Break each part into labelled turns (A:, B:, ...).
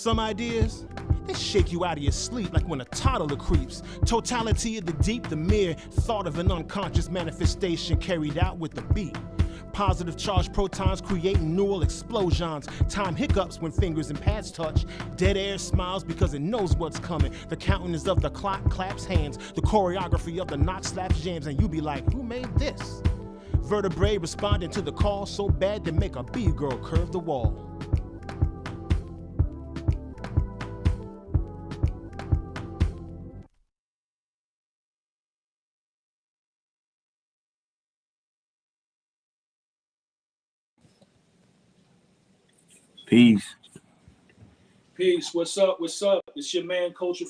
A: Some ideas, they shake you out of your sleep like when a toddler creeps. Totality of the deep, the mere thought of an unconscious manifestation carried out with the beat. Positive charged protons creating neural explosions. Time hiccups when fingers and pads touch. Dead air smiles because it knows what's coming. The counting is of the clock claps hands. The choreography of the knock slaps jams. And you be like, who made this? Vertebrae responding to the call so bad to make a B-girl curve the wall.
B: Peace.
C: Peace. What's up? What's up? It's your man, Culture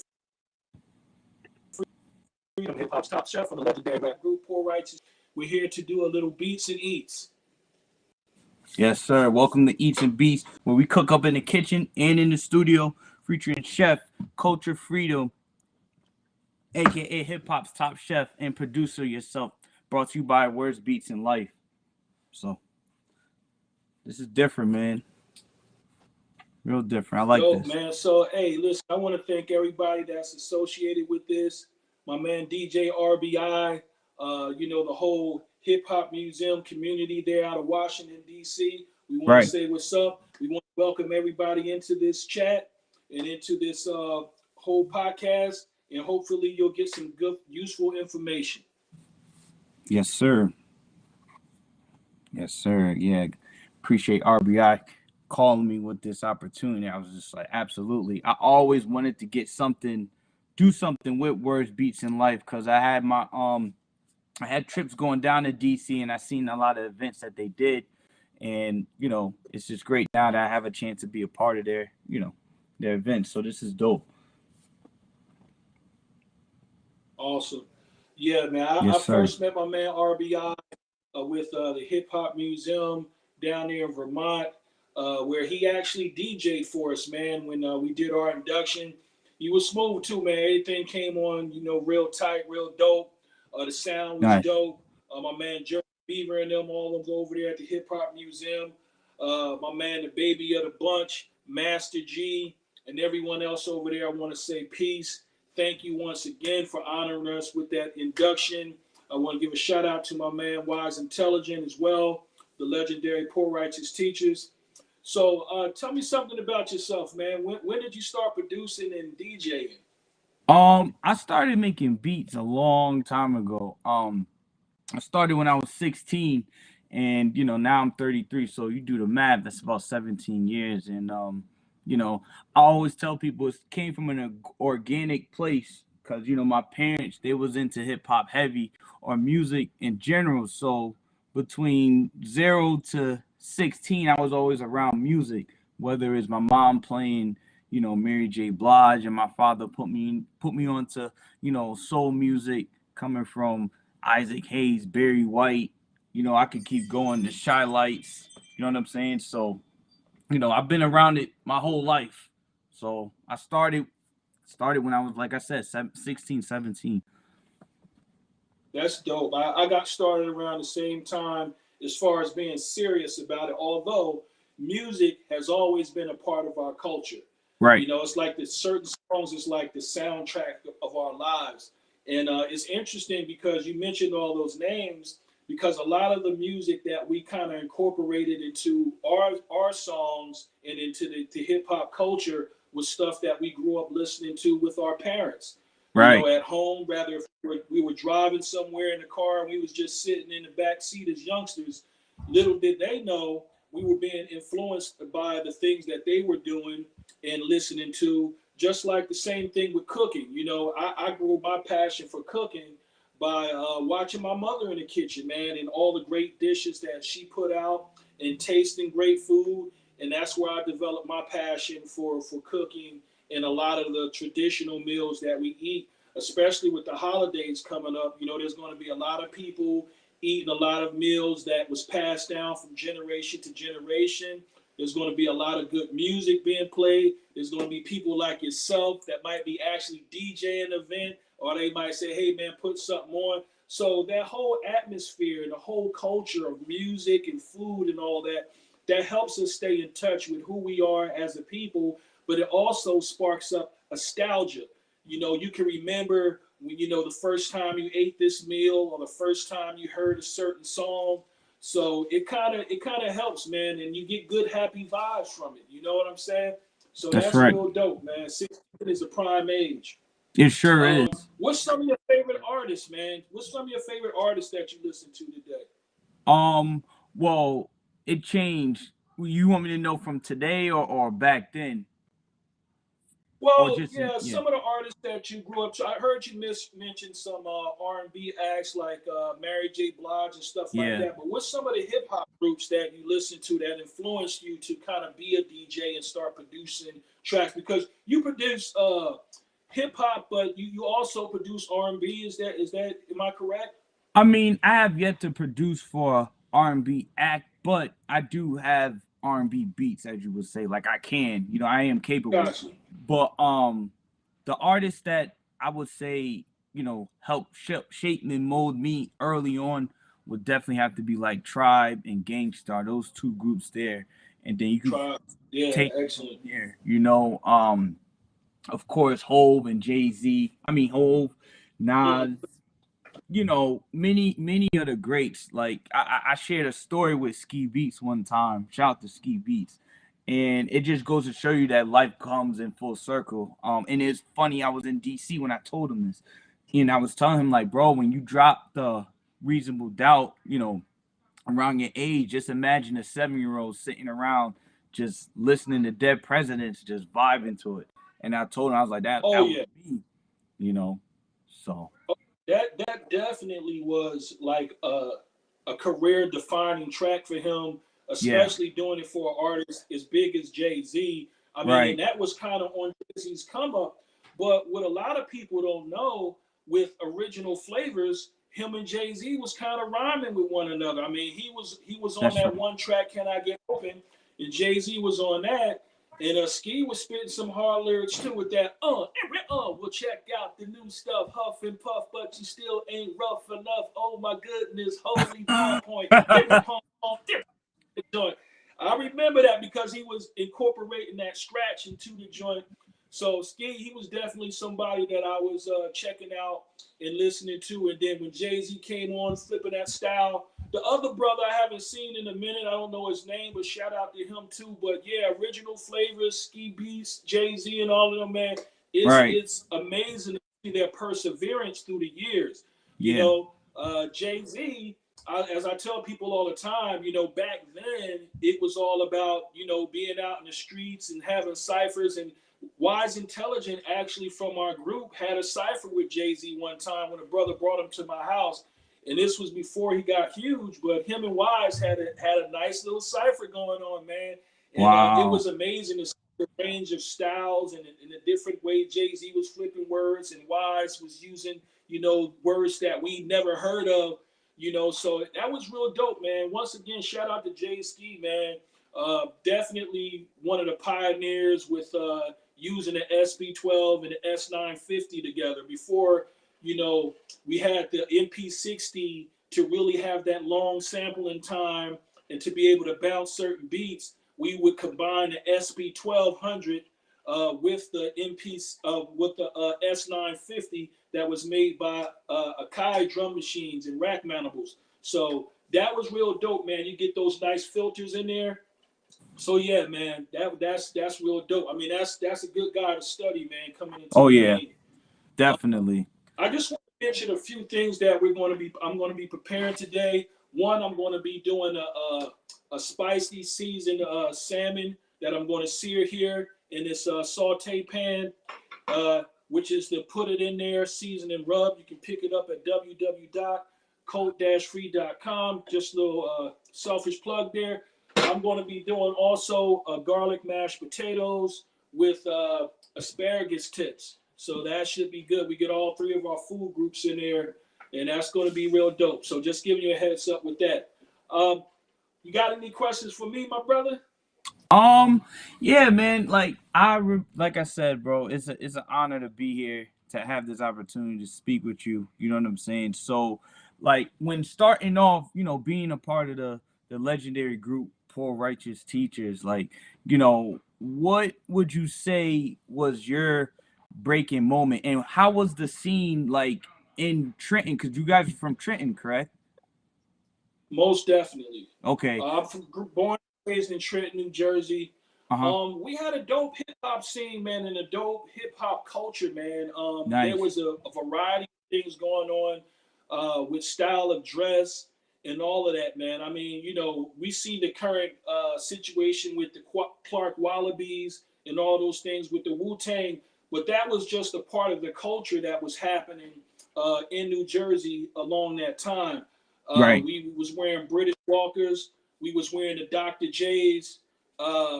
C: Freedom, Hip Hop's top chef on the legendary rap group, Poor Righteous. We're here to do a little beats and eats.
B: Yes, sir. Welcome to Eats+Beats, where we cook up in the kitchen and in the studio, featuring Chef Culture Freedom, aka Hip Hop's top chef and producer yourself. Brought to you by Words, Beats, and Life. So this is different, man. Real different. I like
C: Dope,
B: this.
C: man. So, hey, listen, I want to thank everybody that's associated with this. My man, DJ RBI, the whole hip hop museum community there out of Washington, D.C. We want to say what's up. We want to welcome everybody into this chat and into this whole podcast. And hopefully you'll get some good, useful information.
B: Yes, sir. Yes, sir. Yeah. Appreciate RBI calling me with this opportunity. I was just like, absolutely. I always wanted to get something, do something with Words, Beats, and Life, because I had my I had trips going down to DC and I seen a lot of events that they did. And, it's just great now that I have a chance to be a part of their events. So this is dope.
C: Awesome. Yeah, man. I first met my man RBI with the Hip Hop Museum down there in Vermont, where he actually DJ'd for us, man, when we did our induction. He was smooth too, man. Everything came on, real tight, real dope. The sound was dope. My man Jerry Beaver and them, all of them over there at the Hip Hop Museum. My man, the baby of the bunch, Master G, and everyone else over there, I want to say peace. Thank you once again for honoring us with that induction. I want to give a shout out to my man Wise Intelligent as well, the legendary Poor Righteous Teachers. So tell me something about yourself, man. When did you start producing and DJing?
B: I started making beats a long time ago. I started when I was 16, and now I'm 33. So you do the math, that's about 17 years. And I always tell people it came from an organic place, because my parents, they was into hip hop heavy or music in general. So between 0 to 16, I was always around music, whether it's my mom playing Mary J. Blige, and my father put me onto soul music coming from Isaac Hayes, Barry White. I could keep going, the Shy Lights. You know what I'm saying? So I've been around it my whole life. So I started when I was, like I said, 16, 17.
C: That's dope. I got started around the same time as far as being serious about it, although music has always been a part of our culture.
B: Right.
C: It's like the certain songs is like the soundtrack of our lives. And it's interesting because you mentioned all those names, because a lot of the music that we kind of incorporated into our songs and into the hip hop culture was stuff that we grew up listening to with our parents.
B: Right.
C: At home, rather if we were driving somewhere in the car and we was just sitting in the back seat as youngsters, little did they know we were being influenced by the things that they were doing and listening to. Just like the same thing with cooking. I grew my passion for cooking by watching my mother in the kitchen, man, and all the great dishes that she put out and tasting great food. And that's where I developed my passion for cooking and a lot of the traditional meals that we eat, especially with the holidays coming up. There's going to be a lot of people eating a lot of meals that was passed down from generation to generation. There's going to be a lot of good music being played. There's going to be people like yourself that might be actually DJing an event, or they might say, hey, man, put something on. So that whole atmosphere and the whole culture of music and food and all that, that helps us stay in touch with who we are as a people, but it also sparks up nostalgia. You can remember when, the first time you ate this meal or the first time you heard a certain song. So it kind of helps, man, and you get good happy vibes from it. You know what I'm saying? So
B: That's
C: that's
B: right.
C: real dope, man. 16 is a prime age.
B: It sure is.
C: What's some of your favorite artists, man? What's some of your favorite artists that you listen to today?
B: Well, it changed. You want me to know from today or back then? Or
C: Well,
B: just
C: yeah,
B: yeah.
C: some of the artists that you grew up to. I heard you mention some R&B acts like Mary J. Blige and stuff like that. But what's some of the hip hop groups that you listen to that influenced you to kind of be a DJ and start producing tracks? Because you produce hip hop, but you also produce R&B. Is that am I correct?
B: I mean, I have yet to produce for R&B act, but I do have R&B beats, as you would say. Like I can, I am capable.
C: Gotcha.
B: But the artists that I would say, help shape and mold me early on would definitely have to be like Tribe and Gangstar, those two groups there. And then you can take
C: excellent.
B: there, of course, Hove and Jay-Z. I mean Hove, Nas, many of the greats. Like I shared a story with Ski Beats one time. Shout out to Ski Beats. And it just goes to show you that life comes in full circle. And it's funny, I was in DC when I told him this. And I was telling him, like, bro, when you drop the Reasonable Doubt, around your age, just imagine a 7-year-old sitting around just listening to Dead Presidents, just vibing to it. And I told him, I was like, that was me, so.
C: That definitely was like a career defining track for him, especially doing it for an artist as big as Jay-Z. I mean, and that was kind of on Jay-Z's come up. But what a lot of people don't know, with Original Flavors, him and Jay-Z was kind of rhyming with one another. I mean, he was on that one track, Can I Get Open? And Jay-Z was on that. And Ski was spitting some hard lyrics too with that, well, check out the new stuff, huff and puff, but you still ain't rough enough. Oh my goodness, holy PowerPoint, joint. I remember that because he was incorporating that scratch into the joint. So Ski, he was definitely somebody that I was checking out and listening to. And then when Jay-Z came on, flipping that style. The other brother I haven't seen in a minute, I don't know his name, but shout out to him too. But yeah, Original Flavors, Ski Beats, Jay-Z, and all of them, man. It's amazing to see their perseverance through the years. Jay-Z, as I tell people all the time, back then it was all about, being out in the streets and having ciphers. And Wise Intelligent, actually from our group, had a cipher with Jay-Z one time when a brother brought him to my house. And this was before he got huge, but him and Wise had a nice little cipher going on, man. And it was amazing to see the range of styles and the different way Jay-Z was flipping words and Wise was using, words that we never heard of, So that was real dope, man. Once again, shout out to Jay-Ski, man. Definitely one of the pioneers with using the SP12 and the S950 together before, we had the MP60 to really have that long sampling time and to be able to bounce certain beats. We would combine the SP1200 with the S950 that was made by Akai drum machines and rack mountables. So that was real dope, man. You get those nice filters in there. So yeah, man, that's real dope. I mean, that's a good guy to study, man. Coming into the game.
B: Definitely.
C: I just want to mention a few things that I'm going to be preparing today. One, I'm going to be doing a spicy seasoned salmon that I'm going to sear here in this saute pan, which is to put it in there, season and rub. You can pick it up at www.cold-free.com. Just a little selfish plug there. I'm going to be doing also garlic mashed potatoes with asparagus tips. So that should be good. We get all three of our food groups in there, and that's going to be real dope. So just giving you a heads up with that. You got any questions for me, my brother?
B: Yeah, man. Like I said, bro, it's an honor to be here, to have this opportunity to speak with you. You know what I'm saying? So, like, when starting off, being a part of the legendary group Poor Righteous Teachers, like, what would you say was your breaking moment, and how was the scene like in Trenton? Because you guys are from Trenton, correct?
C: Most definitely.
B: Okay.
C: I'm born and raised in Trenton, New Jersey.
B: Uh-huh.
C: We had a dope hip hop scene, man, and a dope hip hop culture, man. There
B: Nice.
C: was a variety of things going on with style of dress and all of that, man. I mean, you know, we see the current situation with the Clark Wallabies and all those things with the Wu-Tang, but that was just a part of the culture that was happening in New Jersey along that time.
B: Right.
C: We was wearing British Walkers. We was wearing the Dr. J's.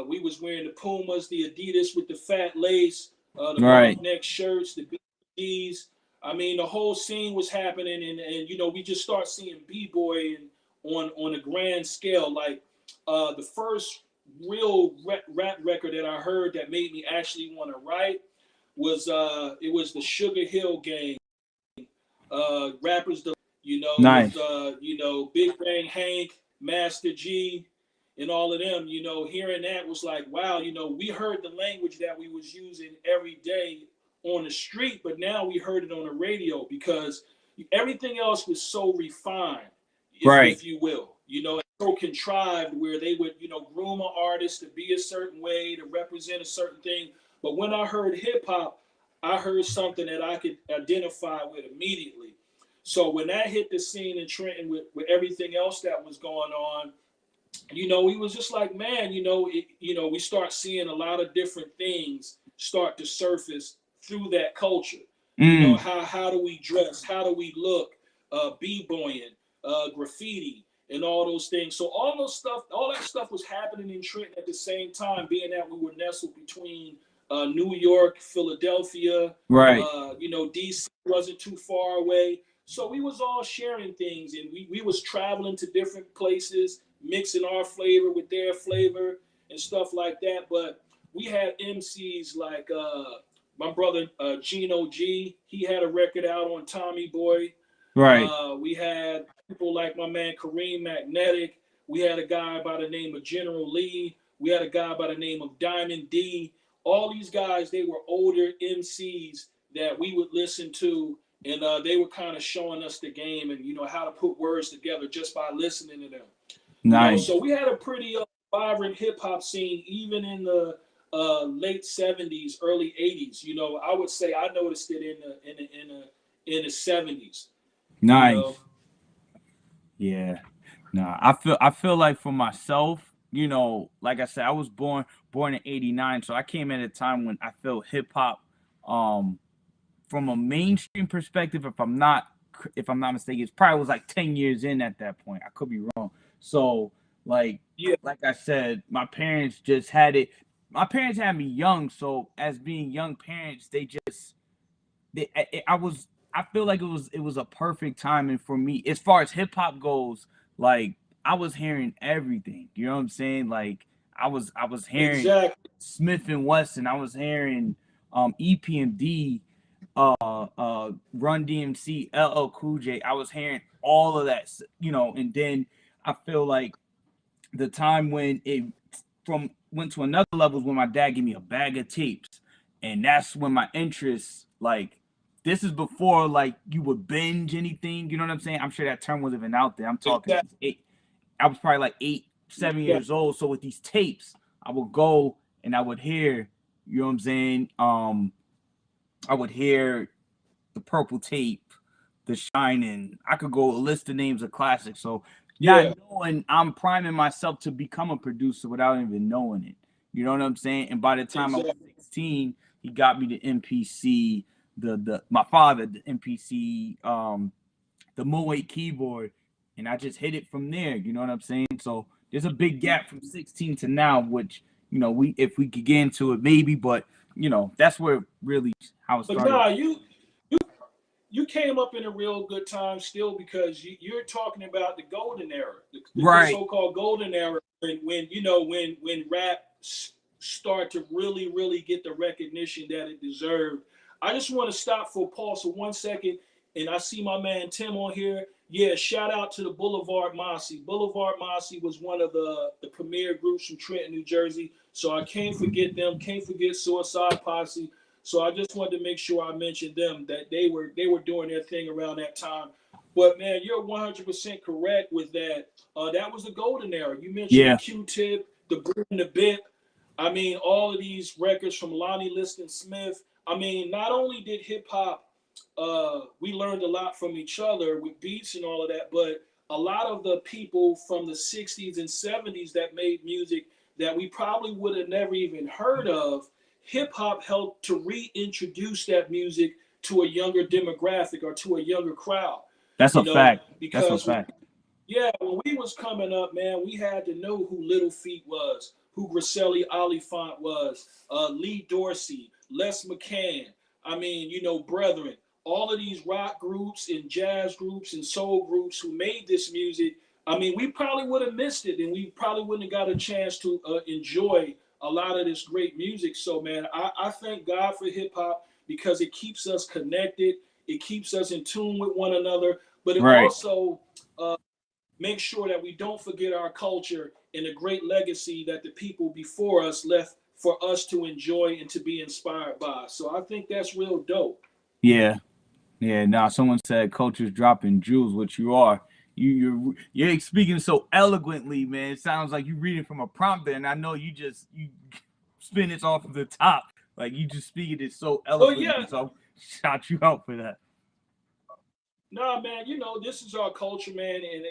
C: We was wearing the Pumas, the Adidas with the fat lace, the
B: Right.
C: long neck shirts, the BDs. I mean, the whole scene was happening, and you know, we just start seeing b-boy on a grand scale. Like the first real rap record that I heard that made me actually want to write was it was the Sugar Hill Gang. Rappers,
B: Nice.
C: with Big Bang Hank, Master G, and all of them. You know, hearing that was like, wow. You know, we heard the language that we was using every day on the street, but now we heard it on the radio because everything else was so refined,
B: Right.
C: if you will. You know, so contrived where they would, you know, groom an artist to be a certain way, to represent a certain thing. But when I heard hip hop, I heard something that I could identify with immediately. So when that hit the scene in Trenton with everything else that was going on, you know, we was just like, man, we start seeing a lot of different things start to surface through that culture. You know, how do we dress? How do we look? B-boying, graffiti, and all those things. So all that stuff was happening in Trenton at the same time, being that we were nestled between New York, Philadelphia,
B: Right.
C: DC wasn't too far away. So we was all sharing things, and we was traveling to different places, mixing our flavor with their flavor and stuff like that. But we had MCs like my brother Gino G. He had a record out on Tommy Boy.
B: Right.
C: We had people like my man Kareem Magnetic. We had a guy by the name of General Lee. We had a guy by the name of Diamond D. All these guys, they were older MCs that we would listen to, and they were kind of showing us the game and, you know, how to put words together just by listening to them.
B: Nice.
C: So we had a pretty vibrant hip hop scene, even in the late '70s, early '80s. You know, I would say I noticed it in the '70s.
B: Nice.
C: You know?
B: Yeah. Nah, I feel like for myself, you know, like I said, I was born in '89, so I came at a time when I feel hip hop from a mainstream perspective, if I'm not mistaken, it probably was like 10 years in at that point. I could be wrong. So like
C: Yeah.
B: like I said, my parents just had it. My parents had me young, so as being young parents, I feel like it was a perfect timing for me as far as hip hop goes. Like I was hearing everything. You know what I'm saying? Like I was hearing
C: Exactly.
B: Smith and Wesson. I was hearing EPMD, Run DMC, LL Cool J. I was hearing all of that, you know, and then I feel like the time when it from went to another level when my dad gave me a bag of tapes, and that's when my interest, like, this is before like you would binge anything. You know what I'm saying? I'm sure that term wasn't even out there. I'm talking
C: Exactly.
B: eight. I was probably like 8, 7 years old. So with these tapes, I would go and I would hear. You know what I'm saying? I would hear the Purple Tape, The Shining. I could go list the names of classics. So not
C: Yeah.
B: knowing, I'm priming myself to become a producer without even knowing it. You know what I'm saying? And by the time I was
C: Exactly.
B: 16, he got me the MPC, my father, the MPC, the Moe keyboard, and I just hit it from there. You know what I'm saying? So there's a big gap from 16 to now, which, you know, if we could get into it, maybe, but you know, that's where really how it
C: But
B: started.
C: nah, you came up in a real good time still because you're talking about the golden era, the
B: Right.
C: so-called golden era when rap start to really get the recognition that it deserved. I just want to stop for pause for 1 second, and I see my man Tim on here. Yeah, shout out to the Boulevard Mossy. Boulevard Mossy was one of the premier groups from Trenton, New Jersey. So I can't forget them. Can't forget Suicide Posse. So I just wanted to make sure I mentioned them, that they were doing their thing around that time. But man, you're 100% correct with that. That was the golden era. You mentioned
B: Yeah.
C: the Q-Tip, the Brew and the Bip. I mean, all of these records from Lonnie Liston Smith. I mean, not only did hip hop, we learned a lot from each other with beats and all of that, but a lot of the people from the 60s and 70s that made music that we probably would have never even heard of, hip hop helped to reintroduce that music to a younger demographic or to a younger crowd.
B: That's a fact. That's a
C: Because
B: fact.
C: yeah, when we was coming up, man, we had to know who Little Feat was, who Griselli Oliphant was, Lee Dorsey, Les McCann. I mean, Brethren. All of these rock groups and jazz groups and soul groups who made this music. I mean, we probably would have missed it, and we probably wouldn't have got a chance to enjoy a lot of this great music. So, man, I thank God for hip hop because it keeps us connected. It keeps us in tune with one another, but it also make sure that we don't forget our culture and the great legacy that the people before us left for us to enjoy and to be inspired by. So I think that's real dope.
B: Yeah. Yeah. Now, someone said culture's dropping jewels, which you are. You're speaking so eloquently, man. It sounds like you're reading from a prompter, and I know you spin it off of the top. Like you just speaking it so eloquently.
C: Yeah.
B: So I'll shout you out for that.
C: Nah, man, this is our culture, man, and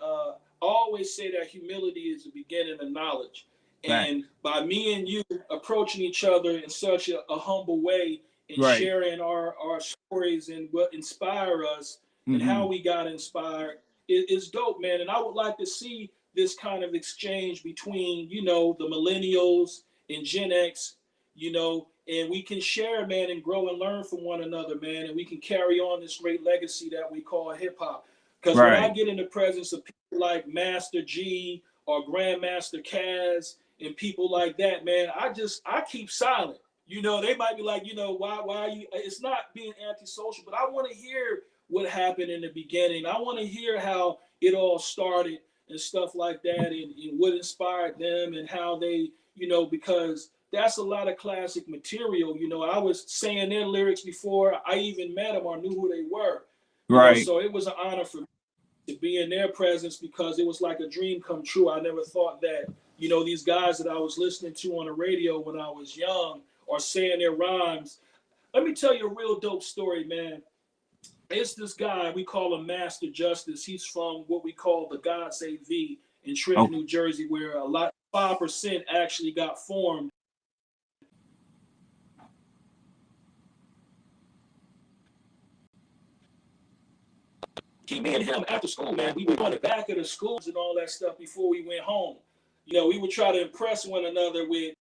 C: I always say that humility is the beginning of knowledge.
B: Right.
C: And by me and you approaching each other in such a humble way and sharing our stories and what inspire us and how we got inspired, it's dope, man. And I would like to see this kind of exchange between, the millennials and Gen X, and we can share, man, and grow and learn from one another, man, and we can carry on this great legacy that we call hip hop. Because when I get in the presence of people like Master G or Grandmaster Kaz and people like that, man, I keep silent. They might be like, why are you? It's not being antisocial, but I want to hear what happened in the beginning. I want to hear how it all started and stuff like that, and what inspired them and how they, because that's a lot of classic material. I was saying their lyrics before I even met them or knew who they were. So it was an honor for me to be in their presence because it was like a dream come true. I never thought that, these guys that I was listening to on the radio when I was young or saying their rhymes. Let me tell you a real dope story, man. It's this guy, we call him Master Justice. He's from what we call the God Save V in Trenton, New Jersey, where 5% actually got formed. Me and him after school, man, we would go in the back of the schools and all that stuff before we went home. We would try to impress one another with,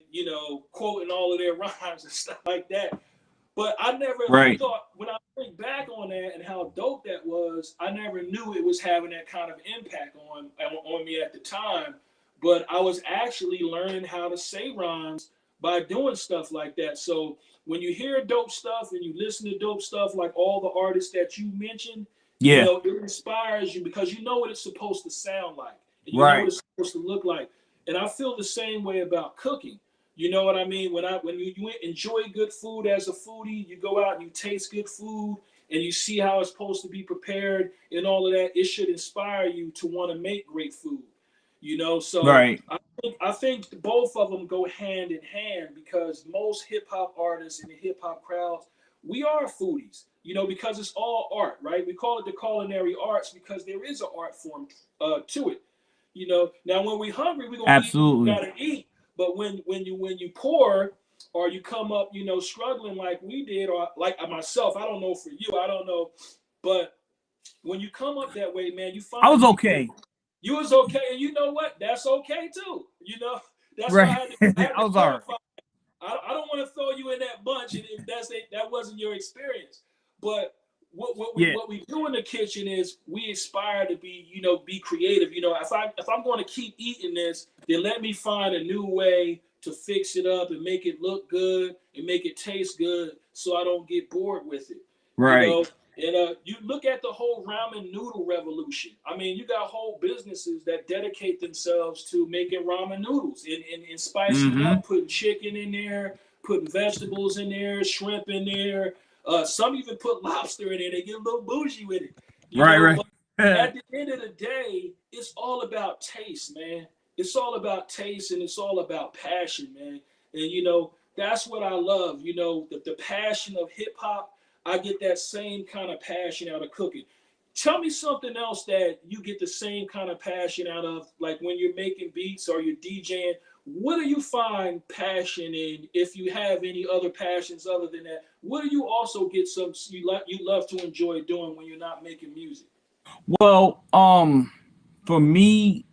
C: quoting all of their rhymes and stuff like that. But I never thought, when I think back on that and how dope that was, I never knew it was having that kind of impact on me at the time. But I was actually learning how to say rhymes by doing stuff like that. So when you hear dope stuff and you listen to dope stuff like all the artists that you mentioned, it inspires you because you know what it's supposed to sound like. And you know what it's supposed to look like. And I feel the same way about cooking. You know what I mean? When you enjoy good food as a foodie, you go out and you taste good food and you see how it's supposed to be prepared and all of that, it should inspire you to want to make great food. So I think both of them go hand in hand because most hip hop artists in the hip hop crowds, we are foodies, because it's all art, right? We call it the culinary arts because there is an art form to it. Now when we're hungry, we're gonna eat what we gotta eat. But when you poor or you come up, struggling like we did, or like myself, I don't know for you, I don't know, but when you come up that way, man, you find
B: I was okay.
C: You was okay, and you know what? That's okay too. That's why I had to
B: I was all right.
C: I don't want to throw you in that bunch, and if that wasn't your experience. But what we do in the kitchen is we aspire to be, be creative. If I'm going to keep eating this, then let me find a new way to fix it up and make it look good and make it taste good, so I don't get bored with it.
B: Right.
C: And you look at the whole ramen noodle revolution. I mean, you got whole businesses that dedicate themselves to making ramen noodles and spicing it
B: Mm-hmm.
C: up, putting chicken in there, putting vegetables in there, shrimp in there. Some even put lobster in there. They get a little bougie with it, you
B: Right,
C: know.
B: right.
C: But at the end of the day, it's all about taste, man. It's all about taste and it's all about passion, man. And you know, that's what I love. You know, the passion of hip hop. I get that same kind of passion out of cooking. Tell me something else that you get the same kind of passion out of, like when you're making beats or you're DJing. What do you find passion in? If you have any other passions other than that, what do you also get some you love to enjoy doing when you're not making music?
B: Well, for me,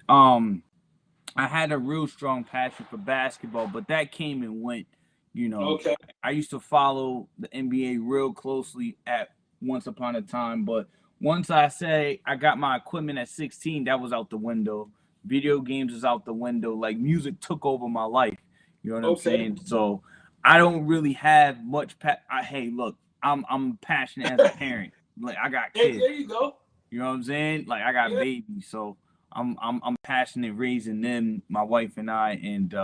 B: I had a real strong passion for basketball, but that came and went. You know,
C: Okay,
B: I used to follow the NBA real closely at once upon a time, but once I say I got my equipment at 16, that was out the window. Video games is out the window. Like music took over my life. You know what I'm
C: okay.
B: saying? So I don't really have much. Hey, look, I'm passionate as a parent. Like I got
C: Hey,
B: kids.
C: there you go.
B: You know what I'm saying? Like I got
C: Yeah.
B: babies, so I'm passionate raising them, my wife and I, and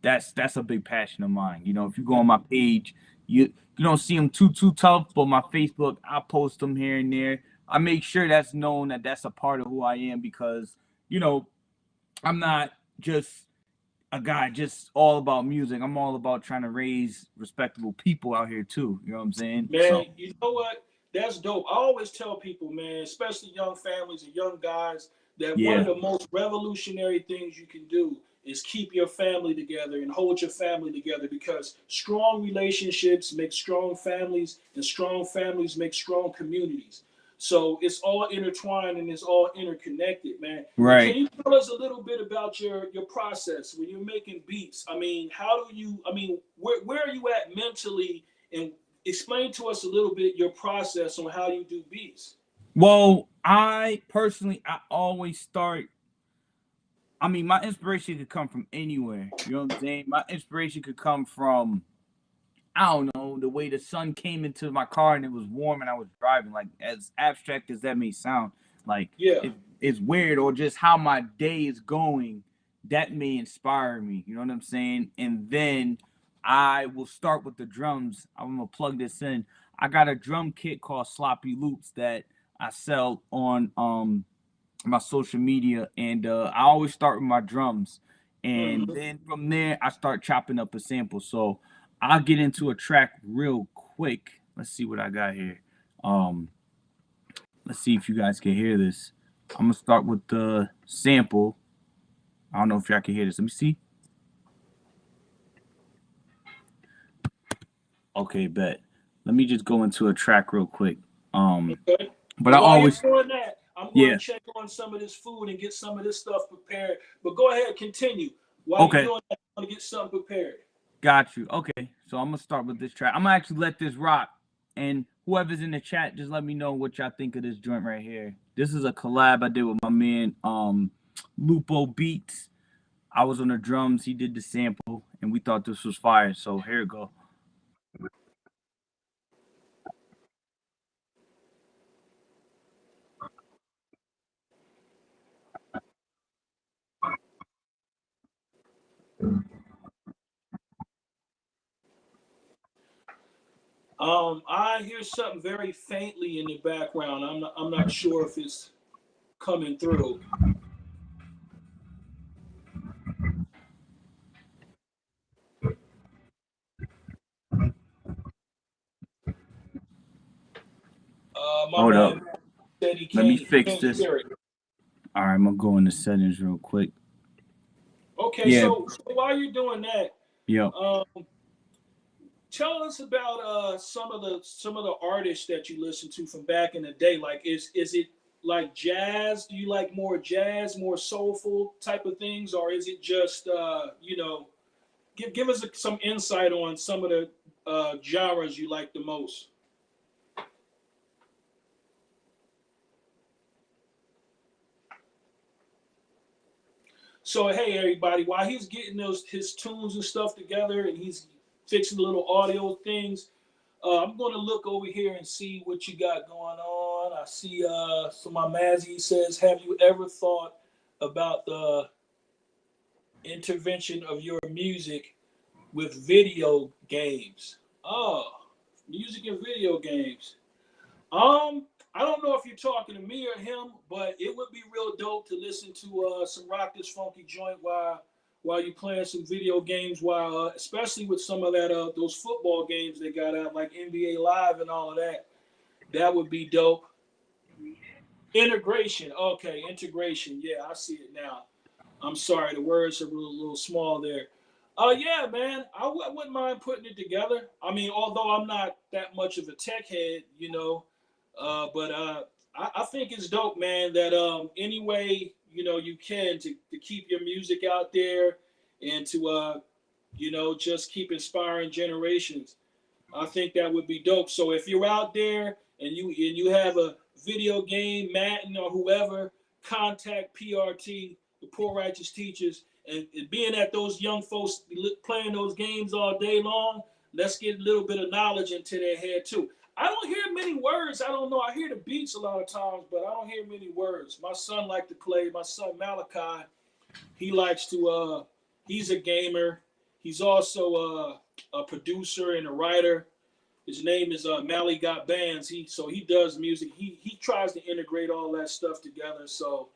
B: that's a big passion of mine. You know, if you go on my page, you don't see them too tough, but my Facebook, I post them here and there. I make sure that's known that that's a part of who I am because you know I'm not just a guy just all about music. I'm all about trying to raise respectable people out here too. You know what I'm saying?
C: Man,
B: So
C: you know what? That's dope. I always tell people, man, especially young families and young guys, that one of
B: yeah,
C: the most revolutionary things you can do is keep your family together and hold your family together because strong relationships make strong families and strong families make strong communities. So it's all intertwined and it's all interconnected, man. Can
B: right.
C: you tell us a little bit about your process when you're making beats? I mean, how do you, I mean, where are you at mentally and explain to us a little bit your process on how you do beats.
B: Well, I personally, I always start. I mean, my inspiration could come from anywhere. You know what I'm saying? My inspiration could come from, I don't know, the way the sun came into my car and it was warm and I was driving. Like, as abstract as that may sound, like,
C: Yeah.
B: it's weird, or just how my day is going, that may inspire me. You know what I'm saying? And then I will start with the drums. I'm going to plug this in. I got a drum kit called Sloppy Loops that I sell on my social media, and I always start with my drums, and
C: Mm-hmm.
B: then from there I start chopping up a sample. So I'll get into a track real quick. Let's see what I got here. Um, let's see if you guys can hear this. I'm gonna start with the sample. I don't know if y'all can hear this. Let me see. Okay, bet. Let me just go into a track real quick. Um,
C: Okay.
B: but I
C: Well, while you're
B: always,
C: doing that, I'm going to
B: yeah.
C: check on some of this food and get some of this stuff prepared. But go ahead, continue. While you're
B: Okay,
C: doing that, I'm going to get something prepared.
B: got you. Okay, so I'm gonna start with this track. I'm gonna actually let this rock, and whoever's in the chat, just let me know what y'all think of this joint right here. This is a collab I did with my man, Lupo Beats. I was on the drums, he did the sample, and we thought this was fire. So here it go.
C: I hear something very faintly in the background. I'm not sure if it's coming through. My
B: Hold up.
C: man said
B: Let me
C: he
B: fix
C: can't
B: this.
C: hear it.
B: All right, I'm gonna go into settings real quick.
C: Okay,
B: Yeah,
C: so while you're doing that,
B: yep.
C: um, tell us about some of the artists that you listen to from back in the day. Like, is it like jazz? Do you like more jazz, more soulful type of things, or is it just you know? Give us some insight on some of the genres you like the most. So hey everybody, while he's getting those his tunes and stuff together and he's fixing little audio things, I'm going to look over here and see what you got going on. I see so my Mazzy says, have you ever thought about the intervention of your music with video games? Oh, music and video games. I don't know if you're talking to me or him, but it would be real dope to listen to some rock this funky joint while you playing some video games, while especially with some of that those football games they got out like NBA Live and all of that. That would be dope. Integration, okay, integration. Yeah, I see it now. I'm sorry, the words are a little small there. Yeah, man, I wouldn't mind putting it together. I mean, although I'm not that much of a tech head, but I think it's dope, man. That any way you can to keep your music out there and to just keep inspiring generations. I think that would be dope. So if you're out there and you have a video game, Madden or whoever, contact PRT, the Poor Righteous Teachers, and being at those young folks playing those games all day long, let's get a little bit of knowledge into their head too. I don't hear many words. I don't know. I hear the beats a lot of times, but I don't hear many words. My son likes to play. My son Malachi, he likes to. He's a gamer. He's also a producer and a writer. His name is Mally Got Bands. He does music. He tries to integrate all that stuff together. So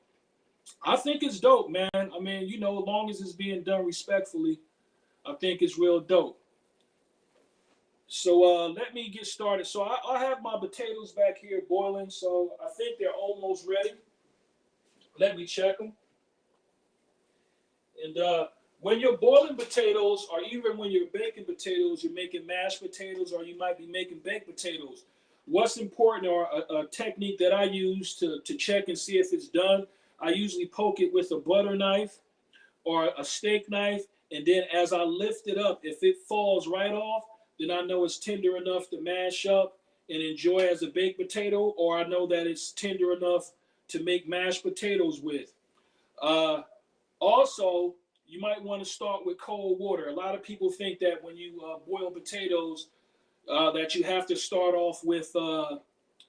C: I think it's dope, man. I mean, as long as it's being done respectfully, I think it's real dope. So let me get started. So I have my potatoes back here boiling. So I think they're almost ready. Let me check them. And when you're boiling potatoes, or even when you're baking potatoes, you're making mashed potatoes, or you might be making baked potatoes. What's important, or a technique that I use to check and see if it's done, I usually poke it with a butter knife or a steak knife, and then as I lift it up, if it falls right off, then I know it's tender enough to mash up and enjoy as a baked potato, or I know that it's tender enough to make mashed potatoes with. Also, you might want to start with cold water. A lot of people think that when you boil potatoes, that you have to start off with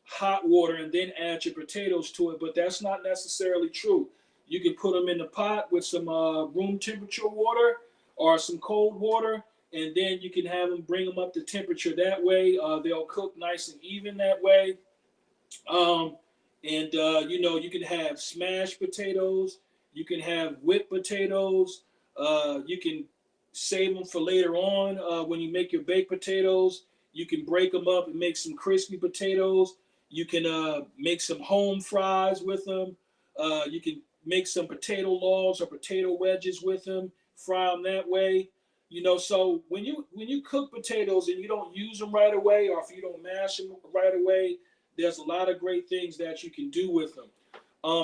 C: hot water and then add your potatoes to it, but that's not necessarily true. You can put them in the pot with some room temperature water or some cold water, and then you can have them, bring them up to temperature that way. They'll cook nice and even that way. You can have smashed potatoes, you can have whipped potatoes, you can save them for later on when you make your baked potatoes. You can break them up and make some crispy potatoes. You can make some home fries with them. You can make some potato logs or potato wedges with them, fry them that way. So when you cook potatoes and you don't use them right away, or if you don't mash them right away, there's a lot of great things that you can do with them.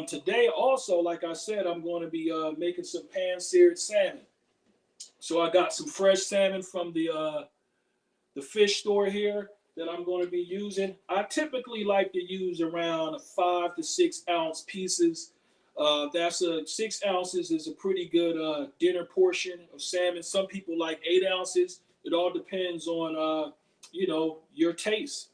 C: Today also, like I said, I'm going to be making some pan-seared salmon. So I got some fresh salmon from the fish store here that I'm going to be using. I typically like to use around 5 to 6 ounce pieces. That's 6 ounces is a pretty good dinner portion of salmon. Some people like 8 ounces. It all depends on your taste.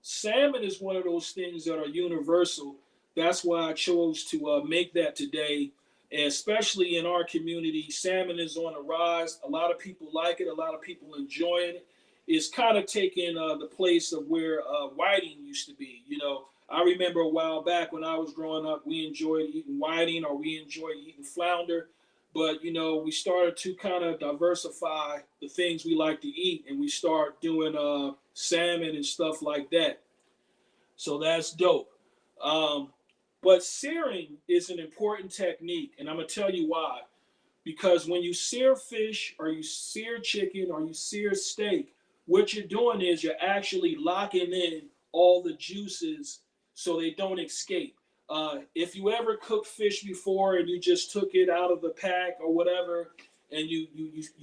C: Salmon is one of those things that are universal. That's why I chose to make that today. And especially in our community, salmon is on the rise. A lot of people like it. A lot of people enjoy it. It's kind of taking the place of where whiting used to be. I remember a while back when I was growing up, we enjoyed eating whiting, or we enjoyed eating flounder. But, we started to kind of diversify the things we like to eat, and we start doing salmon and stuff like that. So that's dope. But searing is an important technique, and I'm going to tell you why. Because when you sear fish, or you sear chicken, or you sear steak, what you're doing is you're actually locking in all the juices so they don't escape. If you ever cooked fish before and you just took it out of the pack or whatever, and you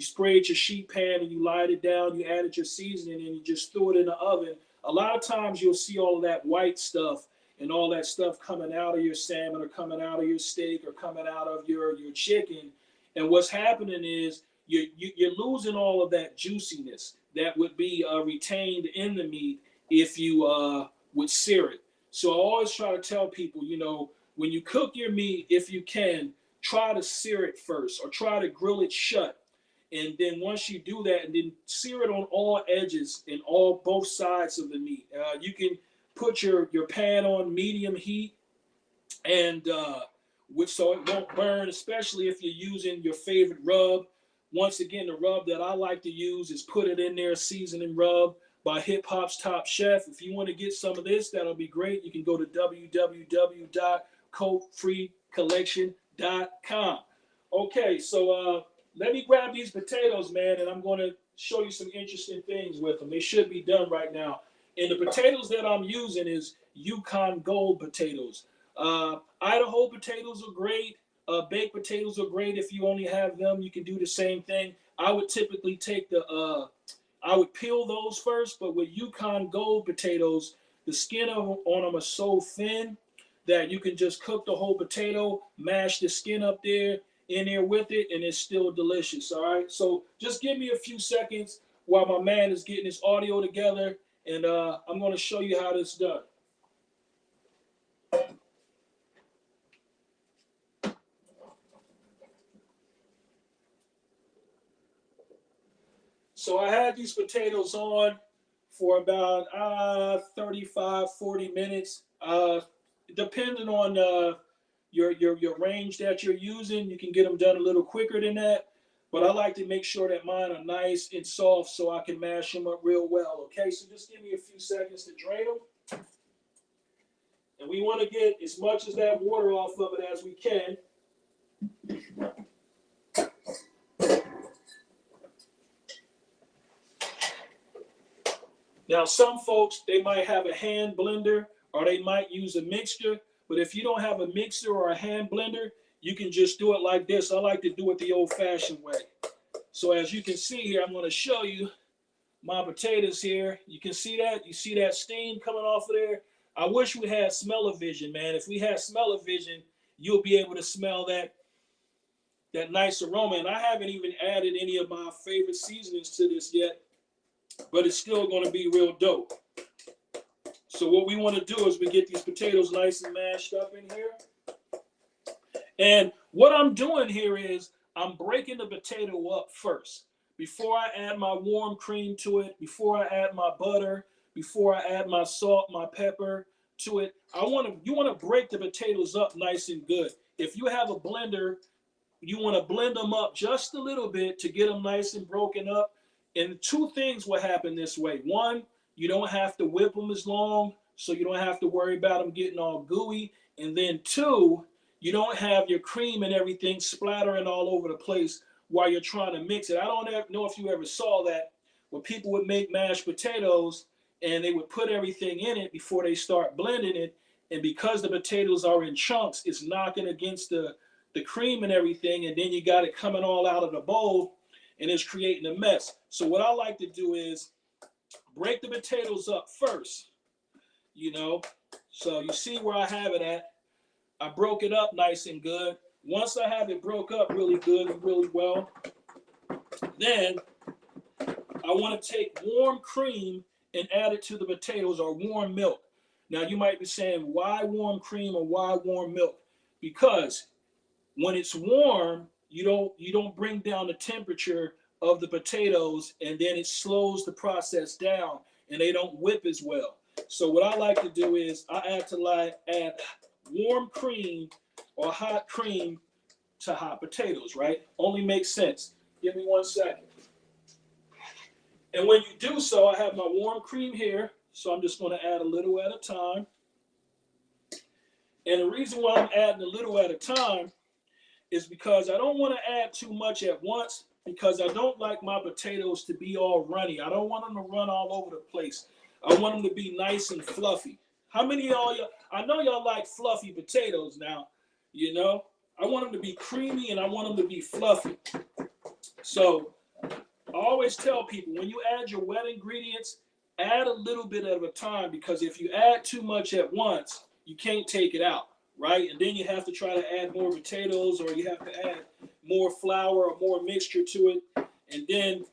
C: sprayed your sheet pan and you light it down, you added your seasoning, and you just threw it in the oven, a lot of times you'll see all of that white stuff and all that stuff coming out of your salmon, or coming out of your steak, or coming out of your chicken. And what's happening is you're losing all of that juiciness. that would be retained in the meat if you would sear it. So I always try to tell people, you know, when you cook your meat, if you can, try to sear it first or try to grill it shut. And then once you do that, and then sear it on all edges and both sides of the meat. You can put your pan on medium heat, and which so it won't burn, especially if you're using your favorite rub. Once again, the rub that I like to use is Put It In There Seasoning Rub by Hip Hop's Top Chef. If you want to get some of this, that'll be great. You can go to www.codefreecollection.com. Okay, so let me grab these potatoes, man, and I'm going to show you some interesting things with them. They should be done right now. And the potatoes that I'm using is Yukon Gold potatoes. Idaho potatoes are great. Baked potatoes are great. If you only have them, you can do the same thing. I would typically take I would peel those first, but with Yukon Gold potatoes, the skin on them are so thin that you can just cook the whole potato, mash the skin up there, in there with it, and it's still delicious, all right? So just give me a few seconds while my man is getting his audio together, and I'm going to show you how this is done. So I had these potatoes on for about 35, 40 minutes. Depending on your range that you're using, you can get them done a little quicker than that. But I like to make sure that mine are nice and soft so I can mash them up real well. Okay, so just give me a few seconds to drain them. And we want to get as much of that water off of it as we can. Now, some folks, they might have a hand blender or they might use a mixture. But if you don't have a mixer or a hand blender, you can just do it like this. I like to do it the old-fashioned way. So as you can see here, I'm going to show you my potatoes here. You can see that? You see that steam coming off of there? I wish we had smell-o-vision, man. If we had smell-o-vision, you'll be able to smell that nice aroma. And I haven't even added any of my favorite seasonings to this yet, but it's still going to be real dope. So what we want to do is we get these potatoes nice and mashed up in here. And what I'm doing here is I'm breaking the potato up first. Before I add my warm cream to it, before I add my butter, before I add my salt, my pepper to it, you want to break the potatoes up nice and good. If you have a blender, you want to blend them up just a little bit to get them nice and broken up. And two things will happen this way. One, you don't have to whip them as long, so you don't have to worry about them getting all gooey. And then two, you don't have your cream and everything splattering all over the place while you're trying to mix it. I don't know if you ever saw that, where people would make mashed potatoes and they would put everything in it before they start blending it. And because the potatoes are in chunks, it's knocking against the cream and everything. And then you got it coming all out of the bowl and it's creating a mess. So what I like to do is break the potatoes up first, you know. So you see where I have it at. I broke it up nice and good. Once I have it broke up really good and really well, then I want to take warm cream and add it to the potatoes, or warm milk. Now you might be saying, why warm cream or why warm milk? Because when it's warm, you don't bring down the temperature of the potatoes, and then it slows the process down and they don't whip as well. So what I like to do is I add warm cream or hot cream to hot potatoes, right? Only makes sense. Give me 1 second. And when you do so, I have my warm cream here, so I'm just going to add a little at a time. And the reason why I'm adding a little at a time is because I don't want to add too much at once, because I don't like my potatoes to be all runny. I don't want them to run all over the place. I want them to be nice and fluffy. How many of y'all, I know y'all like fluffy potatoes now, you know? I want them to be creamy and I want them to be fluffy. So I always tell people, when you add your wet ingredients, add a little bit at a time, because if you add too much at once, you can't take it out, right? And then you have to try to add more potatoes, or you have to add more flour or more mixture to it. And then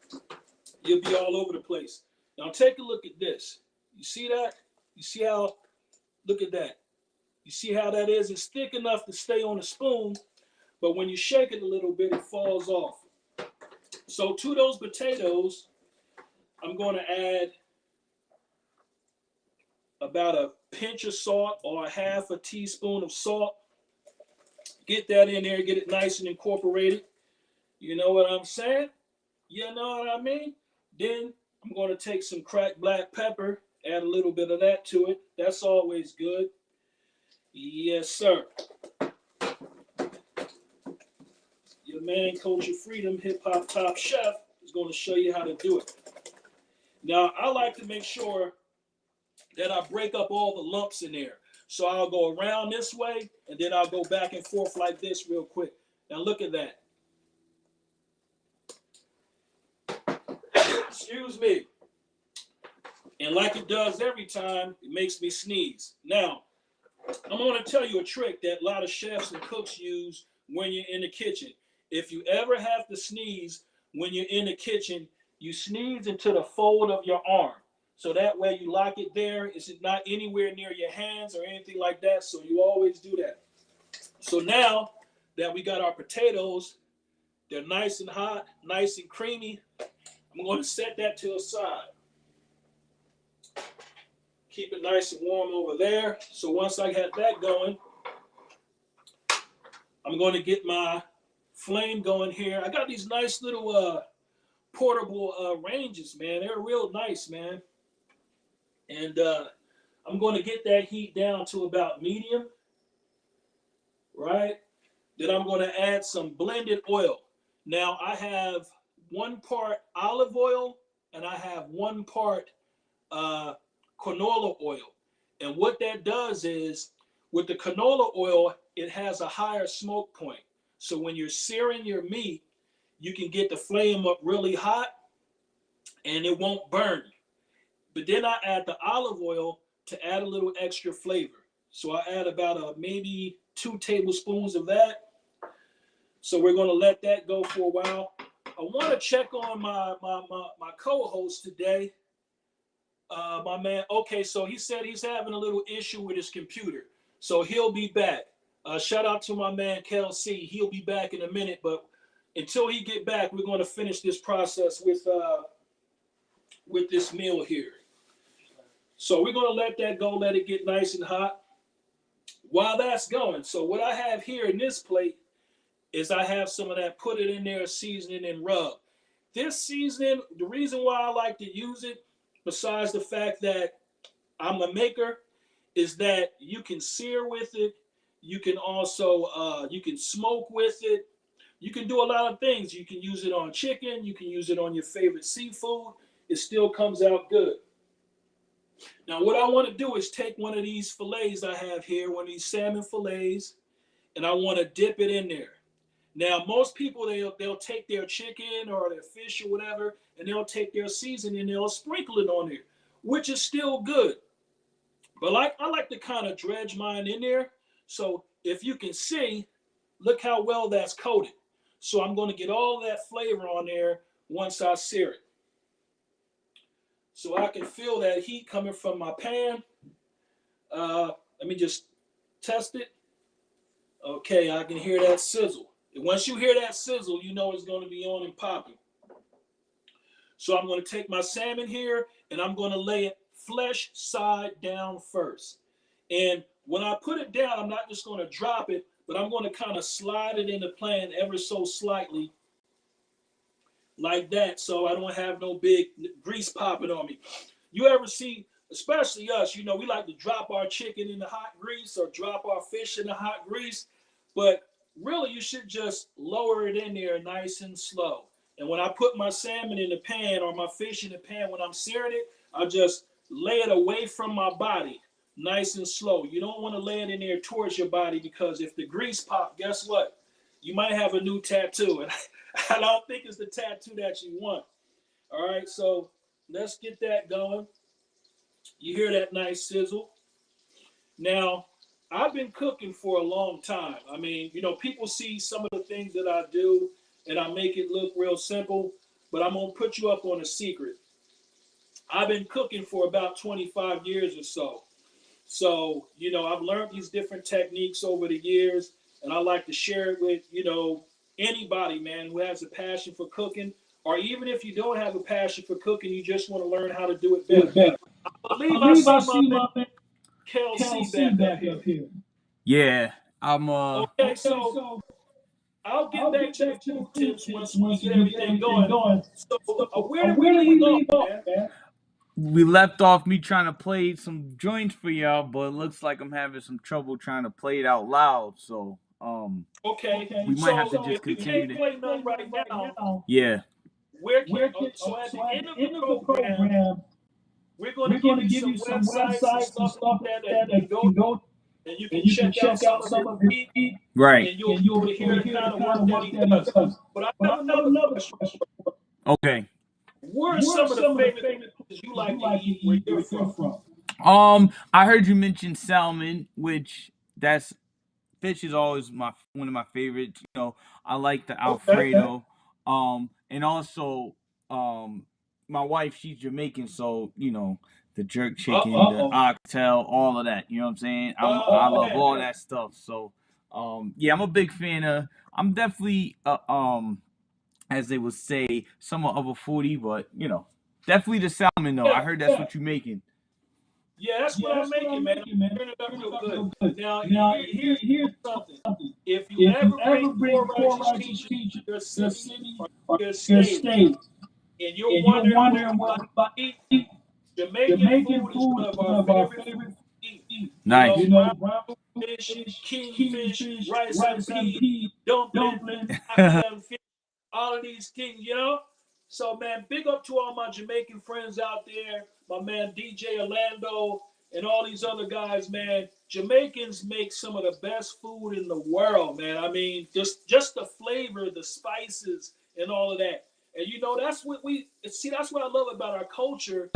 C: You'll be all over the place. Now take a look at this. You see that? You see how, look at that. You see how that is? It's thick enough to stay on the spoon, but when you shake it a little bit, it falls off. So to those potatoes, I'm going to add about a pinch of salt or a half a teaspoon of salt. Get that in there, get it nice and incorporated. You know what I'm saying? You know what I mean? Then I'm going to take some cracked black pepper, add a little bit of that to it. That's always good. Yes, sir. Your man, Culture Freedom, Hip Hop Top Chef, is going to show you how to do it. Now, I like to make sure that I break up all the lumps in there. So I'll go around this way, and then I'll go back and forth like this real quick. Now look at that. Excuse me. And like it does every time, it makes me sneeze. Now, I'm going to tell you a trick that a lot of chefs and cooks use when you're in the kitchen. If you ever have to sneeze when you're in the kitchen, you sneeze into the fold of your arm. So that way you lock it there. It's not anywhere near your hands or anything like that. So you always do that. So now that we got our potatoes, they're nice and hot, nice and creamy. I'm going to set that to the side. Keep it nice and warm over there. So once I got that going, I'm going to get my flame going here. I got these nice little portable ranges, man. They're real nice, man. And I'm going to get that heat down to about medium, right? Then I'm going to add some blended oil. Now I have 1 part olive oil and I have 1 part canola oil. And what that does is, with the canola oil, it has a higher smoke point. So when you're searing your meat, you can get the flame up really hot and it won't burn. But then I add the olive oil to add a little extra flavor. So I add about maybe 2 tablespoons of that. So we're going to let that go for a while. I want to check on my co-host today. My man, okay, so he said he's having a little issue with his computer. So he'll be back. Shout out to my man KelC. He'll be back in a minute, but until he get back, we're going to finish this process with this meal here. So we're going to let that go, let it get nice and hot. While that's going, so what I have here in this plate is I have some of that put it in there seasoning and rub. This seasoning, the reason why I like to use it, besides the fact that I'm a maker, is that you can sear with it. You can also, you can smoke with it. You can do a lot of things. You can use it on chicken. You can use it on your favorite seafood. It still comes out good. Now, what I want to do is take one of these fillets I have here, one of these salmon fillets, and I want to dip it in there. Now, most people, they'll take their chicken or their fish or whatever, and they'll take their seasoning and they'll sprinkle it on there, which is still good. But I like to kind of dredge mine in there. So if you can see, look how well that's coated. So I'm going to get all that flavor on there once I sear it. So I can feel that heat coming from my pan. Let me just test it. Okay, I can hear that sizzle. And once you hear that sizzle, you know it's going to be on and popping. So I'm going to take my salmon here and I'm going to lay it flesh side down first. And when I put it down, I'm not just going to drop it, but I'm going to kind of slide it in the pan ever so slightly like that, so I don't have no big grease popping on me. You ever see, especially us, you know, we like to drop our chicken in the hot grease or drop our fish in the hot grease, but really you should just lower it in there nice and slow. And when I put my salmon in the pan or my fish in the pan, when I'm searing it, I just lay it away from my body, nice and slow. You don't want to lay it in there towards your body, because if the grease pop, guess what? You might have a new tattoo. And I don't think it's the tattoo that you want. All right, so let's get that going. You hear that nice sizzle. Now, I've been cooking for a long time. I mean, you know, people see some of the things that I do and I make it look real simple. but I'm gonna put you up on a secret. I've been cooking for about 25 years or so. So, I've learned these different techniques over the years, and I like to share it with, anybody, man, who has a passion for cooking, or even if you don't have a passion for cooking, you just want to learn how to do it better. I believe I see my man KelC back up here.
B: Yeah, I'm
C: Okay, so I'll get back to the food tips once we get everything going. So, where did we leave off, man?
B: we left off me trying to play some joints for y'all, but it looks like I'm having some trouble trying to play it out loud. So
C: Okay,
B: we might have to
C: so
B: just
C: if you
B: continue
C: can't play none right now,
B: Yeah.
C: so at the end of the program, we're going to give you some websites and stuff like that you can go and you can check out some of his feet,
B: Right.
C: and you'll be able to hear the kind of work that he does. But I have another question.
B: Okay.
C: What are some of the favorite things you like to eat where you're from?
B: I heard you mention salmon, which that's fish is always one of my favorites. I like the Alfredo. And also, my wife, she's Jamaican, so the jerk chicken, the oxtail, all of that. You know what I'm saying? I love all that stuff. So, yeah, I'm a big fan of. I'm definitely, as they would say, somewhat of a foodie, but definitely the salmon though. I heard that's what you're making.
C: Yeah, that's what I'm making, man. I'm turning it up real good. Now, here's something. If you ever bring poor righteous teachers to your city or your state, and you're wondering what you like to eat, Jamaican food is one of our favorite foods to eat.
B: Nice.
C: Brown fish, kingfish, rice and peas, dumpling, oxtail fish, all of these things. So, man, big up to all my Jamaican friends out there, my man DJ Orlando, and all these other guys, man. Jamaicans make some of the best food in the world, man. I mean, just the flavor, the spices, and all of that. And that's what that's what I love about our culture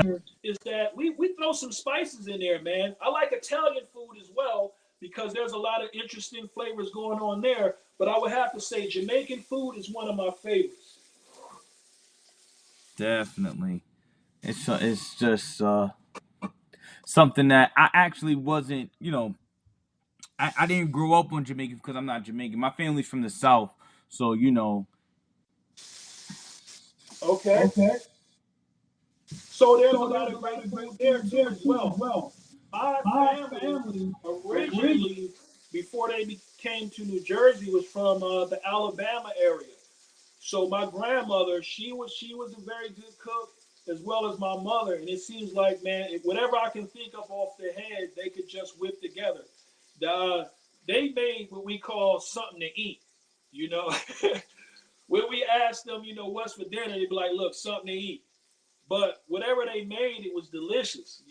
C: is that we throw some spices in there, man. I like Italian food as well because there's a lot of interesting flavors going on there. But I would have to say Jamaican food is one of my favorites.
B: Definitely. It's just something that I actually wasn't, I didn't grow up on Jamaican because I'm not Jamaican. My family's from the South, so
C: Okay. So there's a lot of great food there too as well. My family originally, before they came to New Jersey, was from the Alabama area. So my grandmother, she was a very good cook as well as my mother, and it seems like, man, whatever I can think of off their head, they could just whip together. They made what we call something to eat. You know, when we asked them, what's for dinner, they'd be like, look, something to eat. But whatever they made, it was delicious.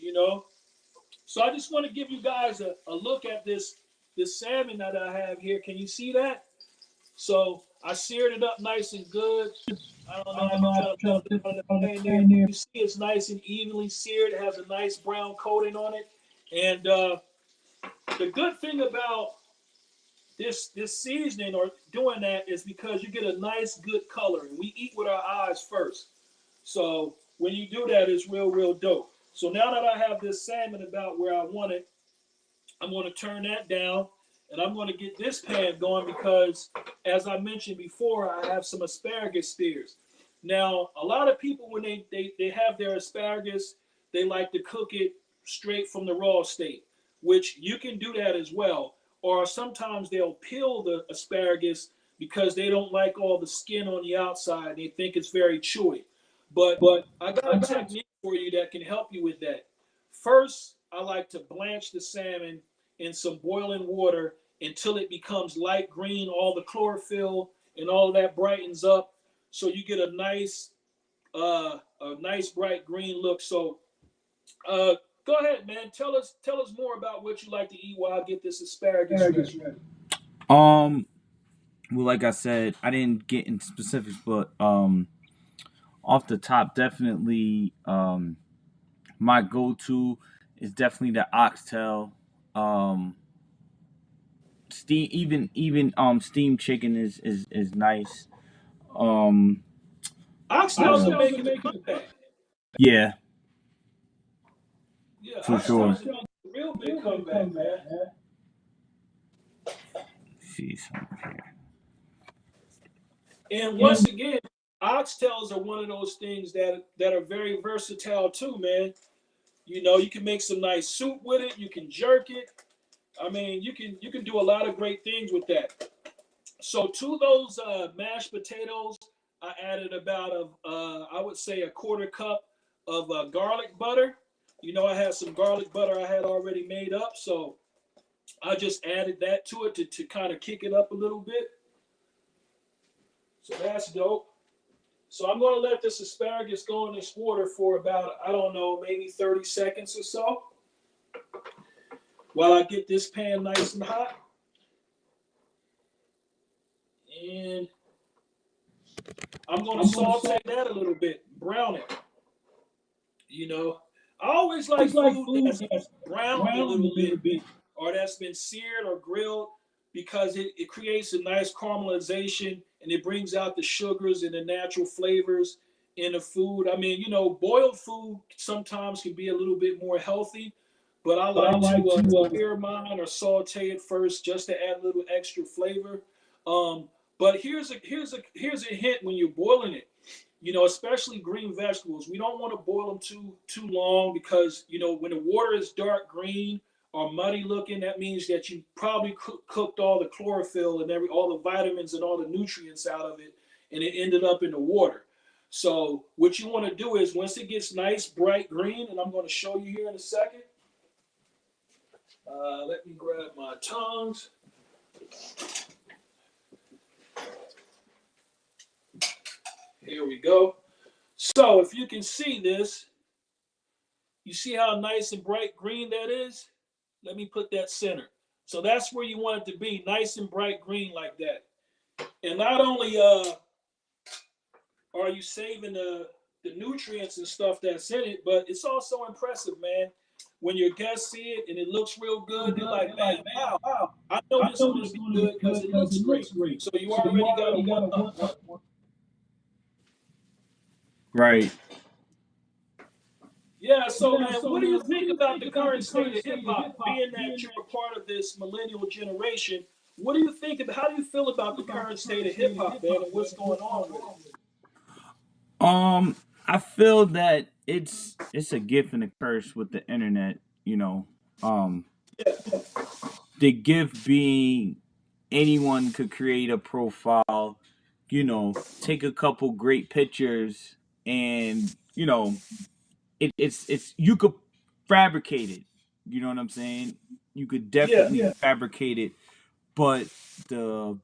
C: So I just want to give you guys a look at this salmon that I have here. Can you see that? So I seared it up nice and good. I don't know how to try to put it on the pan there. You see it's nice and evenly seared. It has a nice brown coating on it. And the good thing about this seasoning or doing that is because you get a nice good color. And we eat with our eyes first. So when you do that, it's real dope. So now that I have this salmon about where I want it, I'm going to turn that down and I'm going to get this pan going because, as I mentioned before, I have some asparagus spears. Now, a lot of people, when they have their asparagus, they like to cook it straight from the raw state, which you can do that as well. Or sometimes they'll peel the asparagus because they don't like all the skin on the outside. They think it's very chewy. But I got a technique for you that can help you with that. First, I like to blanch the salmon in some boiling water until it becomes light green. All the chlorophyll and all of that brightens up, so you get a nice bright green look. So, go ahead, man. Tell us more about what you like to eat while I get this asparagus ready.
B: Well, like I said, I didn't get into specifics, but off the top, definitely my go-to is definitely the oxtail. Steam, even steamed chicken is nice. Um,
C: Oxtails are making a comeback.
B: Yeah,
C: Yeah,
B: for sure.
C: oxtails are making a real big comeback, man.
B: See some here.
C: And once again, oxtails are one of those things that are very versatile too, man. You know, you can make some nice soup with it. You can jerk it. I mean, you can do a lot of great things with that. So to those mashed potatoes, I added about I would say a quarter cup of garlic butter. You know, I had some garlic butter I had already made up, so I just added that to it to kind of kick it up a little bit. So that's dope. So I'm going to let this asparagus go in this water for about, I don't know, maybe 30 seconds or so while I get this pan nice and hot. And I'm going to saute that a little bit, brown it. You know, I always like food that's browned a little bit or that's been seared or grilled because it creates a nice caramelization and it brings out the sugars and the natural flavors in the food. I mean, you know, boiled food sometimes can be a little bit more healthy, but I like to sear mine or saute it first just to add a little extra flavor. But here's a hint when you're boiling it. You know, especially green vegetables, we don't want to boil them too long because you know when the water is dark green or muddy looking, that means that you probably cooked all the chlorophyll and all the vitamins and all the nutrients out of it, and it ended up in the water. So what you want to do is once it gets nice bright green, and I'm going to show you here in a second. Let me grab my tongs. Here we go. So if you can see this, you see how nice and bright green that is? Let me put that center. So that's where you want it to be, nice and bright green like that. And not only are you saving the nutrients and stuff that's in it, but it's also impressive, man. When your guests see it and it looks real good, they're like, man, wow, I know this is going to be good because it looks great. So you already got a one-up.
B: Right.
C: Yeah, so man, what do you think about the current state of hip hop? Being that you're a part of this millennial generation, what do you think of? How do you feel about the current state of hip hop, man, and what's going on with it?
B: I feel that it's a gift and a curse with the internet. You know, um, the gift being anyone could create a profile. You know, take a couple great pictures, and you know, it's you could fabricate it. You know what I'm saying? You could
C: Yeah,
B: definitely fabricate it, but the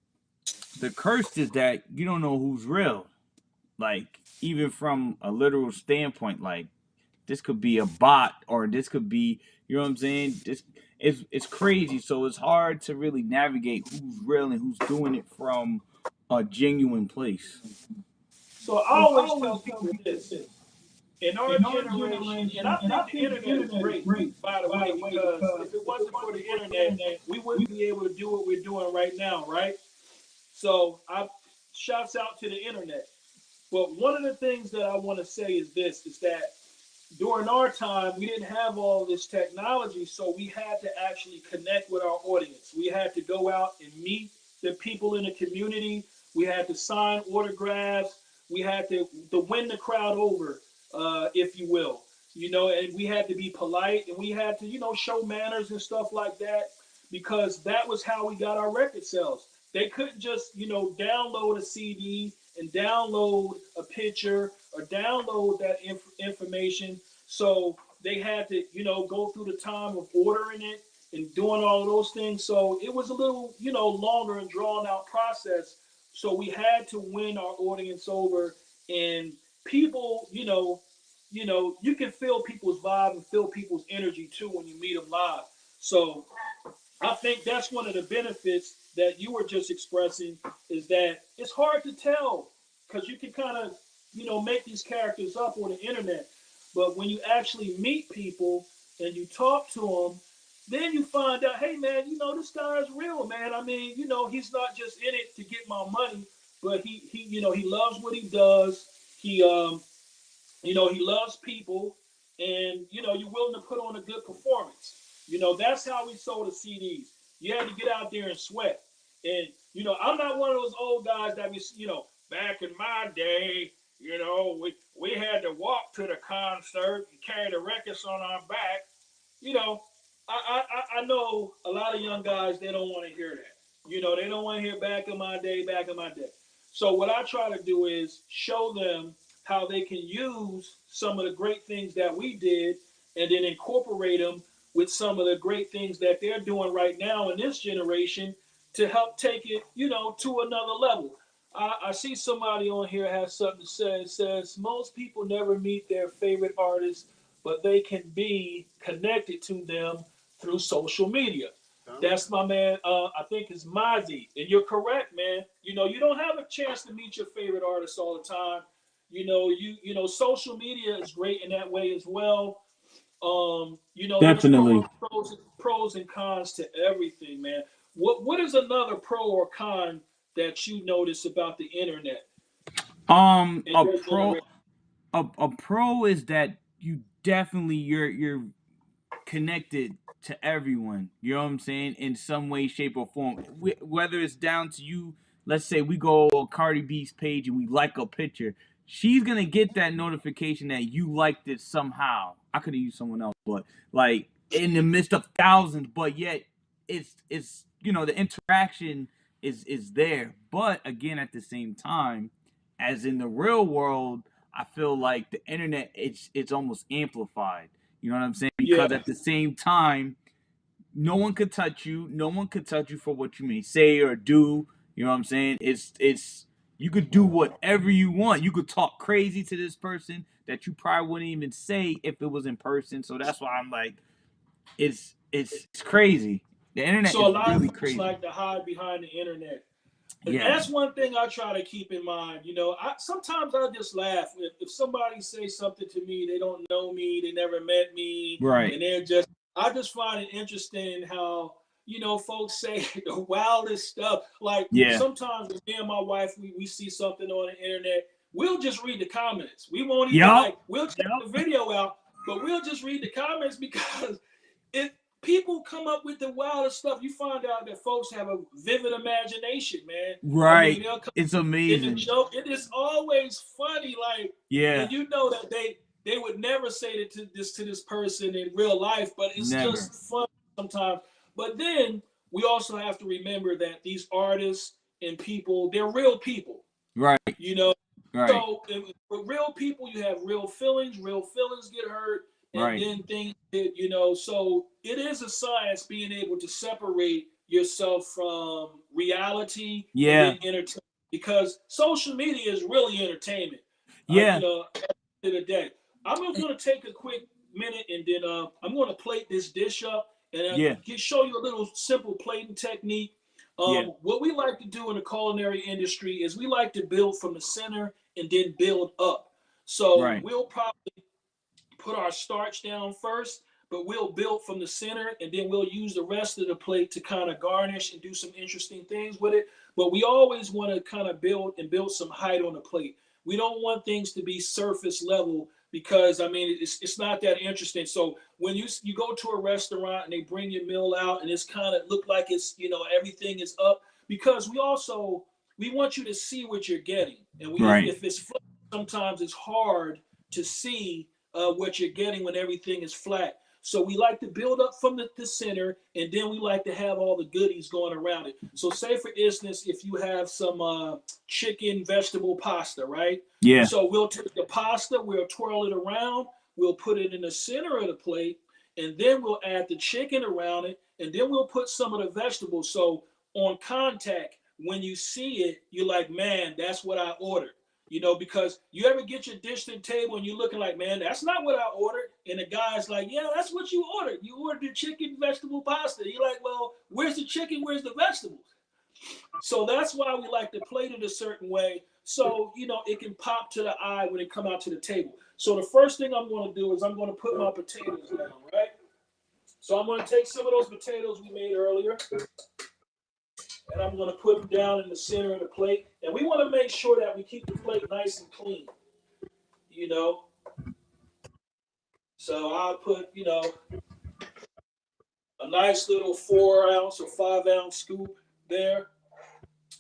B: the curse is that you don't know who's real. Like even from a literal standpoint, like this could be a bot or this could be, you know what I'm saying? This it's crazy. So it's hard to really navigate who's real and who's doing it from a genuine place.
C: so I always tell people this. In our generation, and I think the internet is great, by the way, because if it wasn't for the internet, we wouldn't be able to do what we're doing right now, right? So I shouts out to the internet. But one of the things that I want to say is this is that during our time, we didn't have all this technology, so we had to actually connect with our audience. We had to go out and meet the people in the community. We had to sign autographs. We had to win the crowd over, if you will. You know, and we had to be polite and we had to, you know, show manners and stuff like that because that was how we got our record sales. They couldn't just, you know, download a CD and download a picture or download that information. So they had to, you know, go through the time of ordering it and doing all of those things. So it was a little, you know, longer and drawn out process. So we had to win our audience over, and people, you can feel people's vibe and feel people's energy too when you meet them live. So I think that's one of the benefits that you were just expressing is that it's hard to tell because you can kind of, you know, make these characters up on the internet. But when you actually meet people and you talk to them, then you find out, hey man, you know, this guy is real, man. I mean, you know, he's not just in it to get my money, but he loves what he does. he he loves people, and you're willing to put on a good performance. That's how we sold the CDs. You had to get out there and sweat. And I'm not one of those old guys that back in my day, we had to walk to the concert and carry the records on our back. you know, I know a lot of young guys, they don't want to hear that. They don't want to hear back in my day, back in my day. So what I try to do is show them how they can use some of the great things that we did and then incorporate them with some of the great things that they're doing right now in this generation to help take it, to another level. I see somebody on here has something to say. It says most people never meet their favorite artists, but they can be connected to them through social media. That's my man. I think it's Mozzie, and you're correct, man. You don't have a chance to meet your favorite artists all the time. Social media is great in that way as well.
B: Definitely.
C: There's pros and cons to everything, man. What is another pro or con that you notice about the internet?
B: A pro is that you definitely you're connected to everyone. You know what I'm saying? In some way, shape, or form. Whether it's down to you, let's say we go on Cardi B's page and we like a picture. She's gonna get that notification that you liked it somehow. I could have used someone else, but like in the midst of thousands, but yet it's the interaction is there. But again, at the same time, as in the real world, I feel like the internet it's almost amplified. You know what I'm saying? Because
C: Yeah.
B: at the same time, no one could touch you. No one could touch you for what you may say or do. You know what I'm saying? It's you could do whatever you want. You could talk crazy to this person that you probably wouldn't even say if it was in person. So that's why I'm like, it's crazy. The internet
C: So a
B: is
C: lot of
B: really
C: folks
B: crazy.
C: like to hide behind the internet. And
B: Yeah.
C: that's one thing I try to keep in mind. Sometimes I just laugh if somebody says something to me, they don't know me, they never met me,
B: Right.
C: and I just find it interesting how folks say the wildest stuff. Like
B: Yeah.
C: sometimes with me and my wife, we see something on the internet, we'll just read the comments. We won't even we'll check the video out, but we'll just read the comments because it people come up with the wildest stuff. You find out that folks have a vivid imagination, man.
B: Right.
C: They'll come
B: It's
C: in
B: amazing.
C: a joke. It is always funny, like,
B: Yeah.
C: and that they would never say this to this person in real life, but it's just fun sometimes. But then we also have to remember that these artists and people, they're real people.
B: Right. Right.
C: So with real people, you have real feelings. Real feelings get hurt, and then things get, So it is a science being able to separate yourself from reality and then entertainment, because social media is really entertainment.
B: Yeah.
C: At the end of the day, I'm just going to take a quick minute, and then I'm going to plate this dish up and show you a little simple plating technique. What we like to do in the culinary industry is we like to build from the center and then build up. So we'll probably put our starch down first, but we'll build from the center, and then we'll use the rest of the plate to kind of garnish and do some interesting things with it. But we always want to kind of build some height on the plate. We don't want things to be surface level, because it's not that interesting. So when you go to a restaurant and they bring your meal out and it's kind of look like it's everything is up, because we want you to see what you're getting. And if it's flat, sometimes it's hard to see what you're getting when everything is flat. So we like to build up from the center, and then we like to have all the goodies going around it. So say, for instance, if you have some chicken vegetable pasta, right?
B: Yeah.
C: So we'll take the pasta, we'll twirl it around, we'll put it in the center of the plate, and then we'll add the chicken around it, and then we'll put some of the vegetables. So on contact, when you see it, you're like, man, that's what I ordered. Because you ever get your dish to the table and you're looking like, man, that's not what I ordered. And the guy's like, yeah, that's what you ordered. You ordered the chicken vegetable pasta. You're like, well, where's the chicken? Where's the vegetables? So that's why we like to plate it a certain way, so it can pop to the eye when it come out to the table. So the first thing I'm going to do is I'm going to put my potatoes down, right? So I'm going to take some of those potatoes we made earlier, and I'm going to put them down in the center of the plate. And we want to make sure that we keep the plate nice and clean. you know. So I'll put, a nice little 4-ounce or 5-ounce scoop there.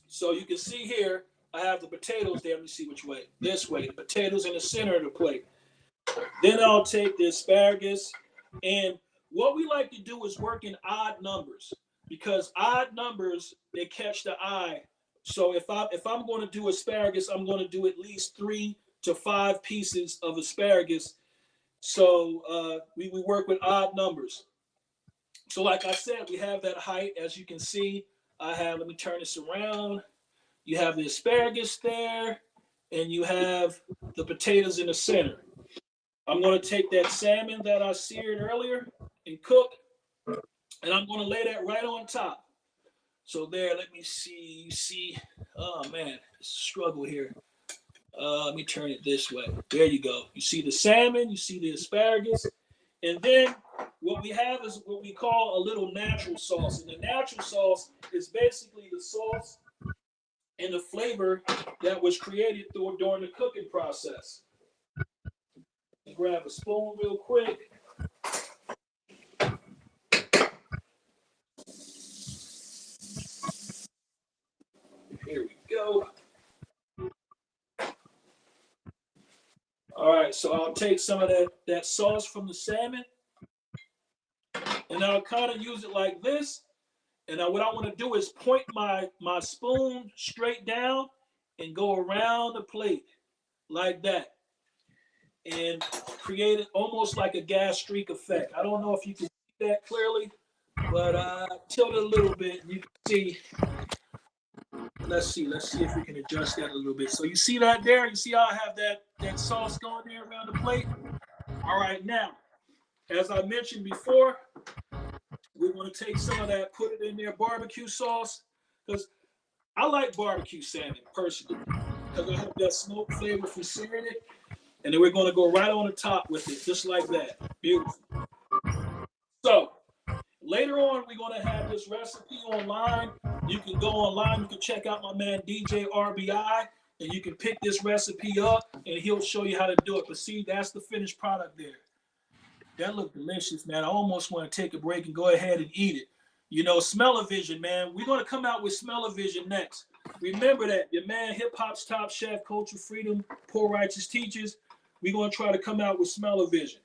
C: So you can see here, I have the potatoes there. Let me see which way. This way. The potatoes in the center of the plate. Then I'll take the asparagus. And what we like to do is work in odd numbers, because odd numbers, they catch the eye. So if I'm going to do asparagus, I'm going to do at least 3 to 5 pieces of asparagus. So we work with odd numbers. So like I said, we have that height. As you can see, let me turn this around. You have the asparagus there, and you have the potatoes in the center. I'm going to take that salmon that I seared earlier and cooked, and I'm going to lay that right on top. So there, let me see. You see, oh man, it's a struggle here. Let me turn it this way. There you go. You see the salmon, you see the asparagus, and then what we have is what we call a little natural sauce. And the natural sauce is basically the sauce and the flavor that was created during the cooking process. Grab a spoon real quick. Here we go. All right, so I'll take some of that sauce from the salmon, and I'll kind of use it like this. And what I want to do is point my spoon straight down and go around the plate like that, and create it almost like a gas streak effect. I don't know if you can see that clearly, but tilt it a little bit, and you can see. Let's see if we can adjust that a little bit. So you see that there? You see how I have that sauce going there around the plate? All right, now, as I mentioned before, we're going to take some of that, put it in there, barbecue sauce, because I like barbecue salmon personally, because I have that smoke flavor from searing it. And then we're going to go right on the top with it, just like that. Beautiful. So later on, we're going to have this recipe online. You can go online. You can check out my man DJ RBI, and you can pick this recipe up, and he'll show you how to do it. But see, that's the finished product there. That looked delicious, man. I almost want to take a break and go ahead and eat it. Smell-o-vision, man. We're going to come out with smell-o-vision next. Remember that. Your man, hip-hop's top chef, culture freedom, poor righteous teachers. We're going to try to come out with smell-o-vision.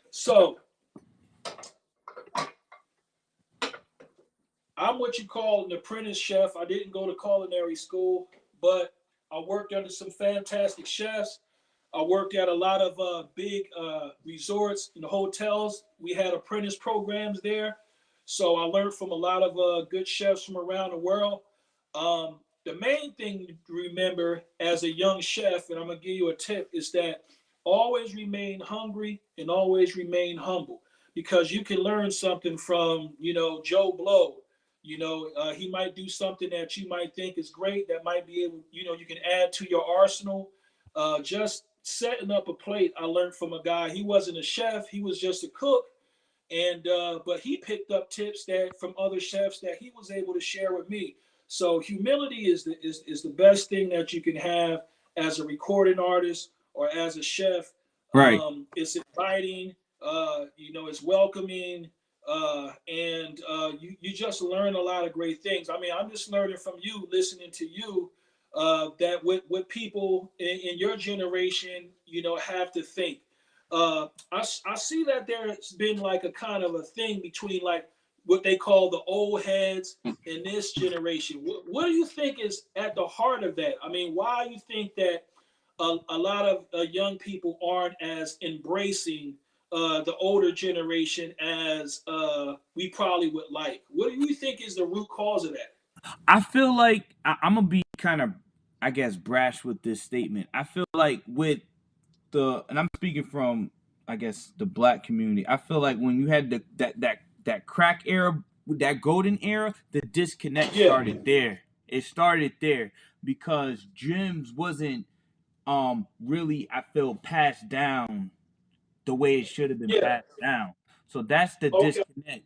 C: So I'm what you call an apprentice chef. I didn't go to culinary school, but I worked under some fantastic chefs. I worked at a lot of big resorts and hotels. We had apprentice programs there. So I learned from a lot of good chefs from around the world. The main thing to remember as a young chef, and I'm going to give you a tip, is that always remain hungry and always remain humble, because you can learn something from, Joe Blow. He might do something that you might think is great, that might be able, you can add to your arsenal. Just setting up a plate, I learned from a guy. He wasn't a chef, he was just a cook. And but he picked up tips from other chefs that he was able to share with me. So humility is the best thing that you can have as a recording artist or as a chef.
B: Right.
C: It's inviting, it's welcoming, and you just learn a lot of great things. I mean, I'm just learning from you, listening to you, that what people in your generation, have to think. I see that there's been like a kind of a thing between like what they call the old heads in this generation. What do you think is at the heart of that? I mean, why do you think that a lot of young people aren't as embracing the older generation as we probably would like? What do you think is the root cause of that?
B: I feel like I'm gonna be kind of, I guess, brash with this statement. I feel like with and I'm speaking from, I guess, the black community. I feel like when you had that crack era, that golden era, the disconnect started there. It started there because gyms wasn't really, I feel, passed down the way it should have been passed down. So that's the disconnect,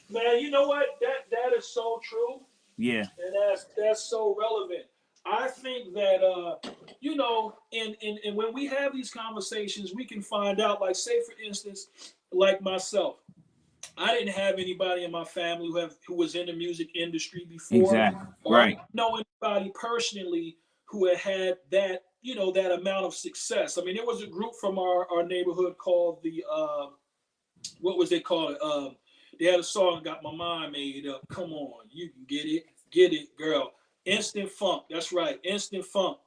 C: Man, you know what? That is so true.
B: Yeah.
C: And that's so relevant. I think that you know, and when we have these conversations, we can find out. Like, say for instance, like myself, I didn't have anybody in my family who was in the music industry before,
B: Exactly.
C: or I
B: Right.
C: didn't know anybody personally who had that, you know, that amount of success. I mean, there was a group from our neighborhood called the what was they called? They had a song got my mind made up. Come on, you can get it, girl. Instant Funk. That's right, Instant Funk.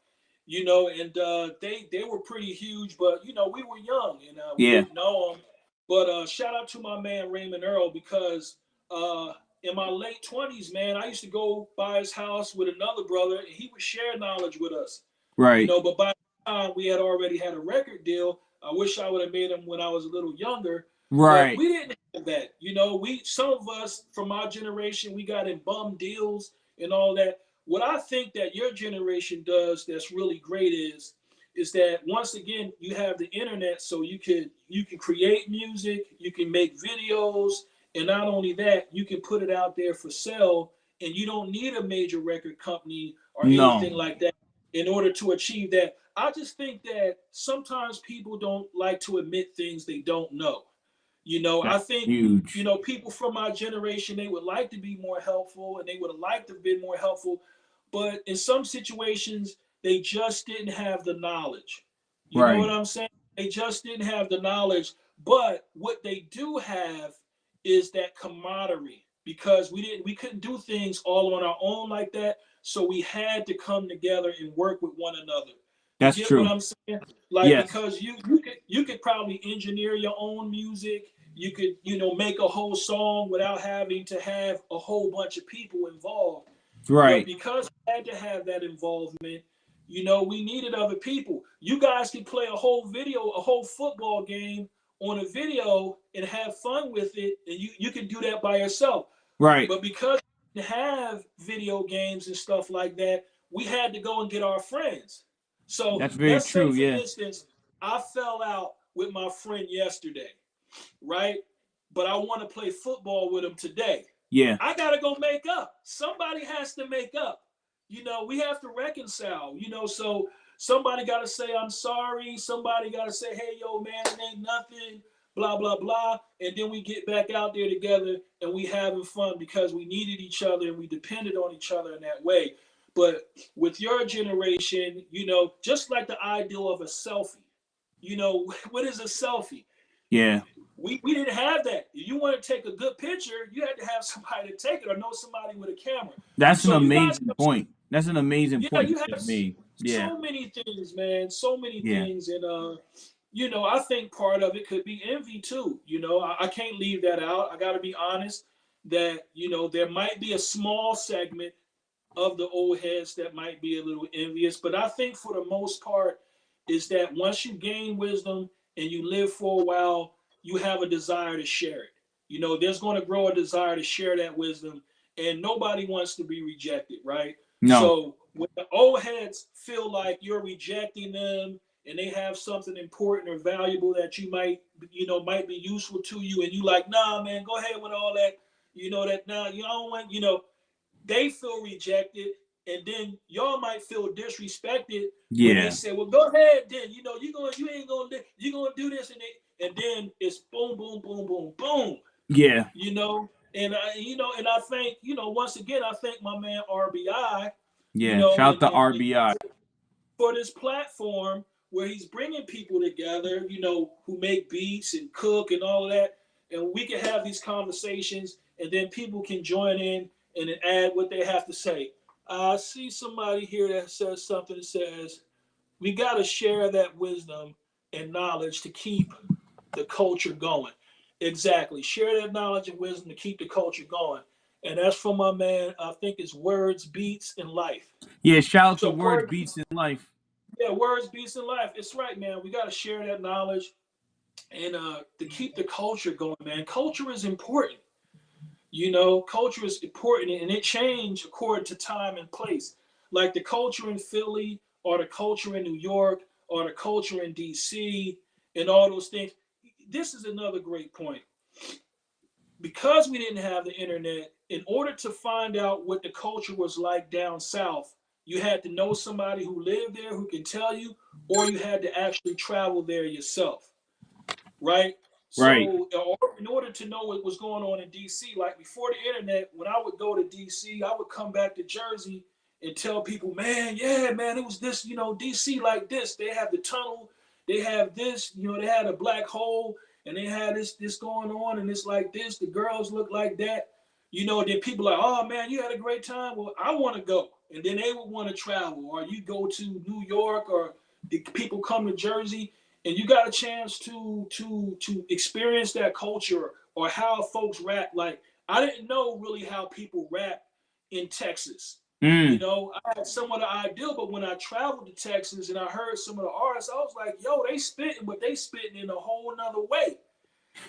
C: You know, and they were pretty huge, but you know we were young and we
B: Yeah.
C: didn't know them. But shout out to my man Raymond Earl because in my late 20s, man, I used to go by his house with another brother and he would share knowledge with us. You
B: Right.
C: know, but by the time we had already had a record deal, I wish I would have made him when I was a little younger. But
B: Right.
C: we didn't have that. You know, some of us from our generation, we got in bum deals and all that. What I think that your generation does that's really great is that once again you have the internet, so you can create music, you can make videos, and not only that, you can put it out there for sale, and you don't need a major record company or
B: No.
C: anything like that in order to achieve that. I just think that sometimes people don't like to admit things they don't know. You know, I
B: That's
C: think, you
B: huge.
C: know, people from our generation, they would like to be more helpful and they would have liked to have been more helpful. But in some situations, they just didn't have the knowledge. You know what
B: Right.
C: I'm saying? They just didn't have the knowledge. But what they do have is that camaraderie because we couldn't do things all on our own like that. So we had to come together and work with one another. You
B: That's
C: get what
B: true.
C: I'm saying? Like
B: Yes.
C: because you could probably engineer your own music. You could, you know, make a whole song without having to have a whole bunch of people involved. But
B: Right.
C: because we had to have that involvement, you know, we needed other people. You guys can play a whole video, a whole football game on a video and have fun with it, and you can do that by yourself.
B: Right.
C: But because we didn't have video games and stuff like that, we had to go and get our friends. So
B: That's very
C: let's say,
B: true.
C: for
B: Yeah.
C: instance, I fell out with my friend yesterday, right? But I want to play football with him today.
B: Yeah.
C: I got to go make up. Somebody has to make up. You know, we have to reconcile, you know, so somebody got to say, I'm sorry. Somebody got to say, hey, yo, man, it ain't nothing, blah, blah, blah. And then we get back out there together and we having fun because we needed each other and we depended on each other in that way. But with your generation, you know, just like the ideal of a selfie, you know, what is a selfie?
B: Yeah.
C: We didn't have that. If you want to take a good picture, you had to have somebody to take it or know somebody with a camera.
B: That's an
C: So you guys
B: amazing
C: have,
B: point. That's an amazing
C: yeah,
B: point
C: you
B: you
C: have
B: just made. Yeah.
C: so many things, man, so many
B: Yeah.
C: things. And, you know, I think part of it could be envy too. You know, I can't leave that out. I got to be honest that, you know, there might be a small segment of the old heads that might be a little envious. But I think for the most part, is that once you gain wisdom and you live for a while, you have a desire to share it. You know, there's going to grow a desire to share that wisdom, and nobody wants to be rejected, right?
B: No.
C: So when the old heads feel like you're rejecting them and they have something important or valuable that you might, you know, might be useful to you, and you like, nah, man, go ahead with all that, you know, that nah, you don't want, you know, they feel rejected, and then y'all might feel disrespected when they
B: Yeah.
C: say, "Well, go ahead, then you know you ain't gonna do this," and then it's boom, boom, boom, boom, boom,
B: Yeah.
C: you know. And I think once again I thank my man RBI,
B: Yeah. Shout out to
C: and
B: RBI.
C: for this platform where he's bringing people together, who make beats and cook and all of that, and we can have these conversations, and then people can join in and then add what they have to say. I see somebody here that says something that says we got to share that wisdom and knowledge to keep the culture going. Exactly. Share that knowledge and wisdom to keep the culture going. And that's from my man, I think it's Words, Beats, and Life.
B: Yeah. Shout out to
C: So,
B: Words Beats in Life.
C: yeah, Words, Beats, and Life. It's right, man. We got to share that knowledge and to keep the culture going, man. Culture is important. Culture is important, and it changed according to time and place. Like the culture in Philly, or the culture in New York, or the culture in DC, and all those things. This is another great point. Because we didn't have the internet, in order to find out what the culture was like down south, you had to know somebody who lived there who can tell you, or you had to actually travel there yourself, right?
B: Right.
C: So in order to know what was going on in DC, like before the internet, when I would go to DC, I would come back to Jersey and tell people, man, yeah, man, it was this, you know, DC like this. They have the tunnel, they have this, you know, they had a black hole, and they had this going on, and it's like this. The girls look like that, you know. Then people are like, oh man, you had a great time. Well, I want to go, and then they would want to travel, or you go to New York, or the people come to Jersey, and you got a chance to experience that culture or how folks rap. Like, I didn't know really how people rap in Texas. You know, I had somewhat of an idea, but when I traveled to Texas and I heard some of the artists, I was like, yo, they spitting, but they spitting in a whole nother way.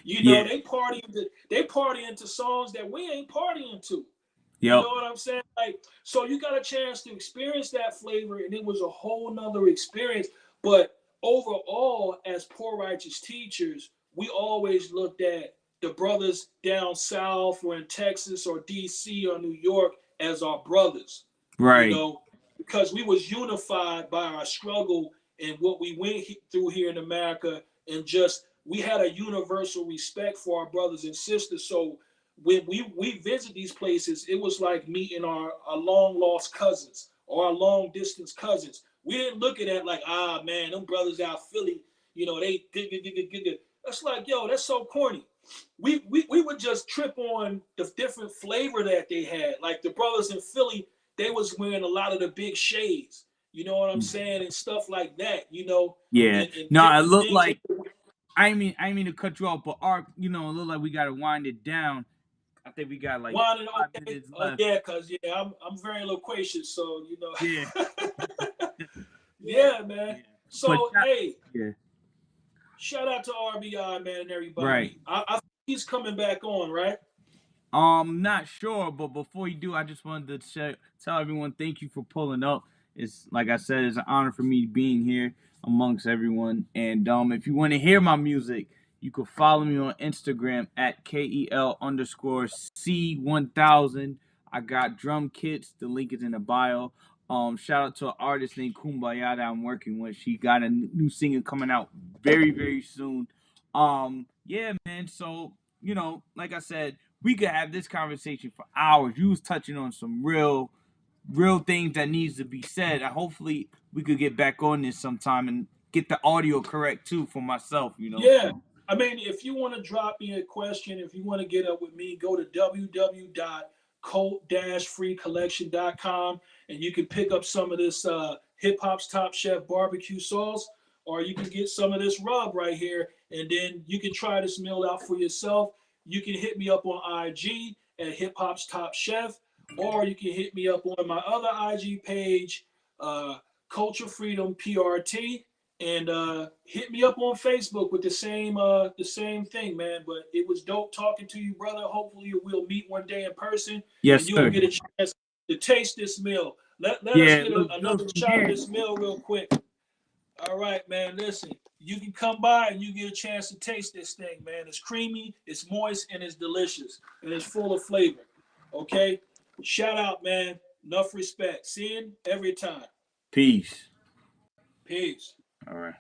C: You know,
B: Yeah.
C: they partying to songs that we ain't partying to. You
B: Yep.
C: know what I'm saying? Like, so you got a chance to experience that flavor, and it was a whole nother experience. But overall, as poor righteous teachers, we always looked at the brothers down south or in Texas or DC or New York as our brothers, you
B: Right.
C: know, because we was unified by our struggle and what we went through here in America, and just we had a universal respect for our brothers and sisters. So when we visit these places, it was like meeting our long lost cousins or our long distance cousins. We didn't look at that like, ah man, them brothers out Philly, you know, they good. That's like, yo, that's so corny. We would just trip on the different flavor that they had. Like the brothers in Philly, they was wearing a lot of the big shades, you know what I'm saying, and stuff like that, you know,
B: Yeah.
C: and
B: No, it
C: different
B: looked
C: things.
B: like I mean to cut you off, but Art, you know, it looked like we gotta wind it down. I think we got like
C: Winding,
B: 5 minutes
C: okay,
B: left.
C: yeah, cause yeah, I'm very loquacious, so you
B: Yeah.
C: know, yeah, man.
B: Yeah. But
C: So hey,
B: yeah.
C: shout out to RBI, man, and
B: Right.
C: everybody. I think he's coming back on, right?
B: Not sure, but before you do, I just wanted to tell everyone thank you for pulling up. It's like I said, it's an honor for me being here amongst everyone. And if you want to hear my music, you can follow me on Instagram at KEL_C1000. I got drum kits. The link is in the bio. Shout out to an artist named Kumbaya that I'm working with. She got a new single coming out very, very soon. Yeah, man. So, you know, like I said, we could have this conversation for hours. You was touching on some real things that needs to be said. And hopefully we could get back on this sometime and get the audio correct too for myself, you know.
C: Yeah.
B: So,
C: I mean, if you want to drop me a question, if you want to get up with me, go to www.cult-freecollection.com, and you can pick up some of this Hip Hop's Top Chef barbecue sauce, or you can get some of this rub right here, and then you can try this meal out for yourself. You can hit me up on IG at Hip Hop's Top Chef, or you can hit me up on my other IG page, Culture Freedom PRT, and hit me up on Facebook with the same thing, man. But it was dope talking to you, brother. Hopefully we'll meet one day in person,
B: yes,
C: and you'll
B: sir.
C: get a chance to taste this meal. Let us
B: Yeah,
C: get
B: look
C: another
B: good from
C: shot of
B: here.
C: this meal real quick. All right, man. Listen, you can come by and you get a chance to taste this thing, man. It's creamy, it's moist, and it's delicious, and it's full of flavor. Okay, shout out, man. Enough respect. Seeing every time.
B: Peace.
C: Peace.
B: All right.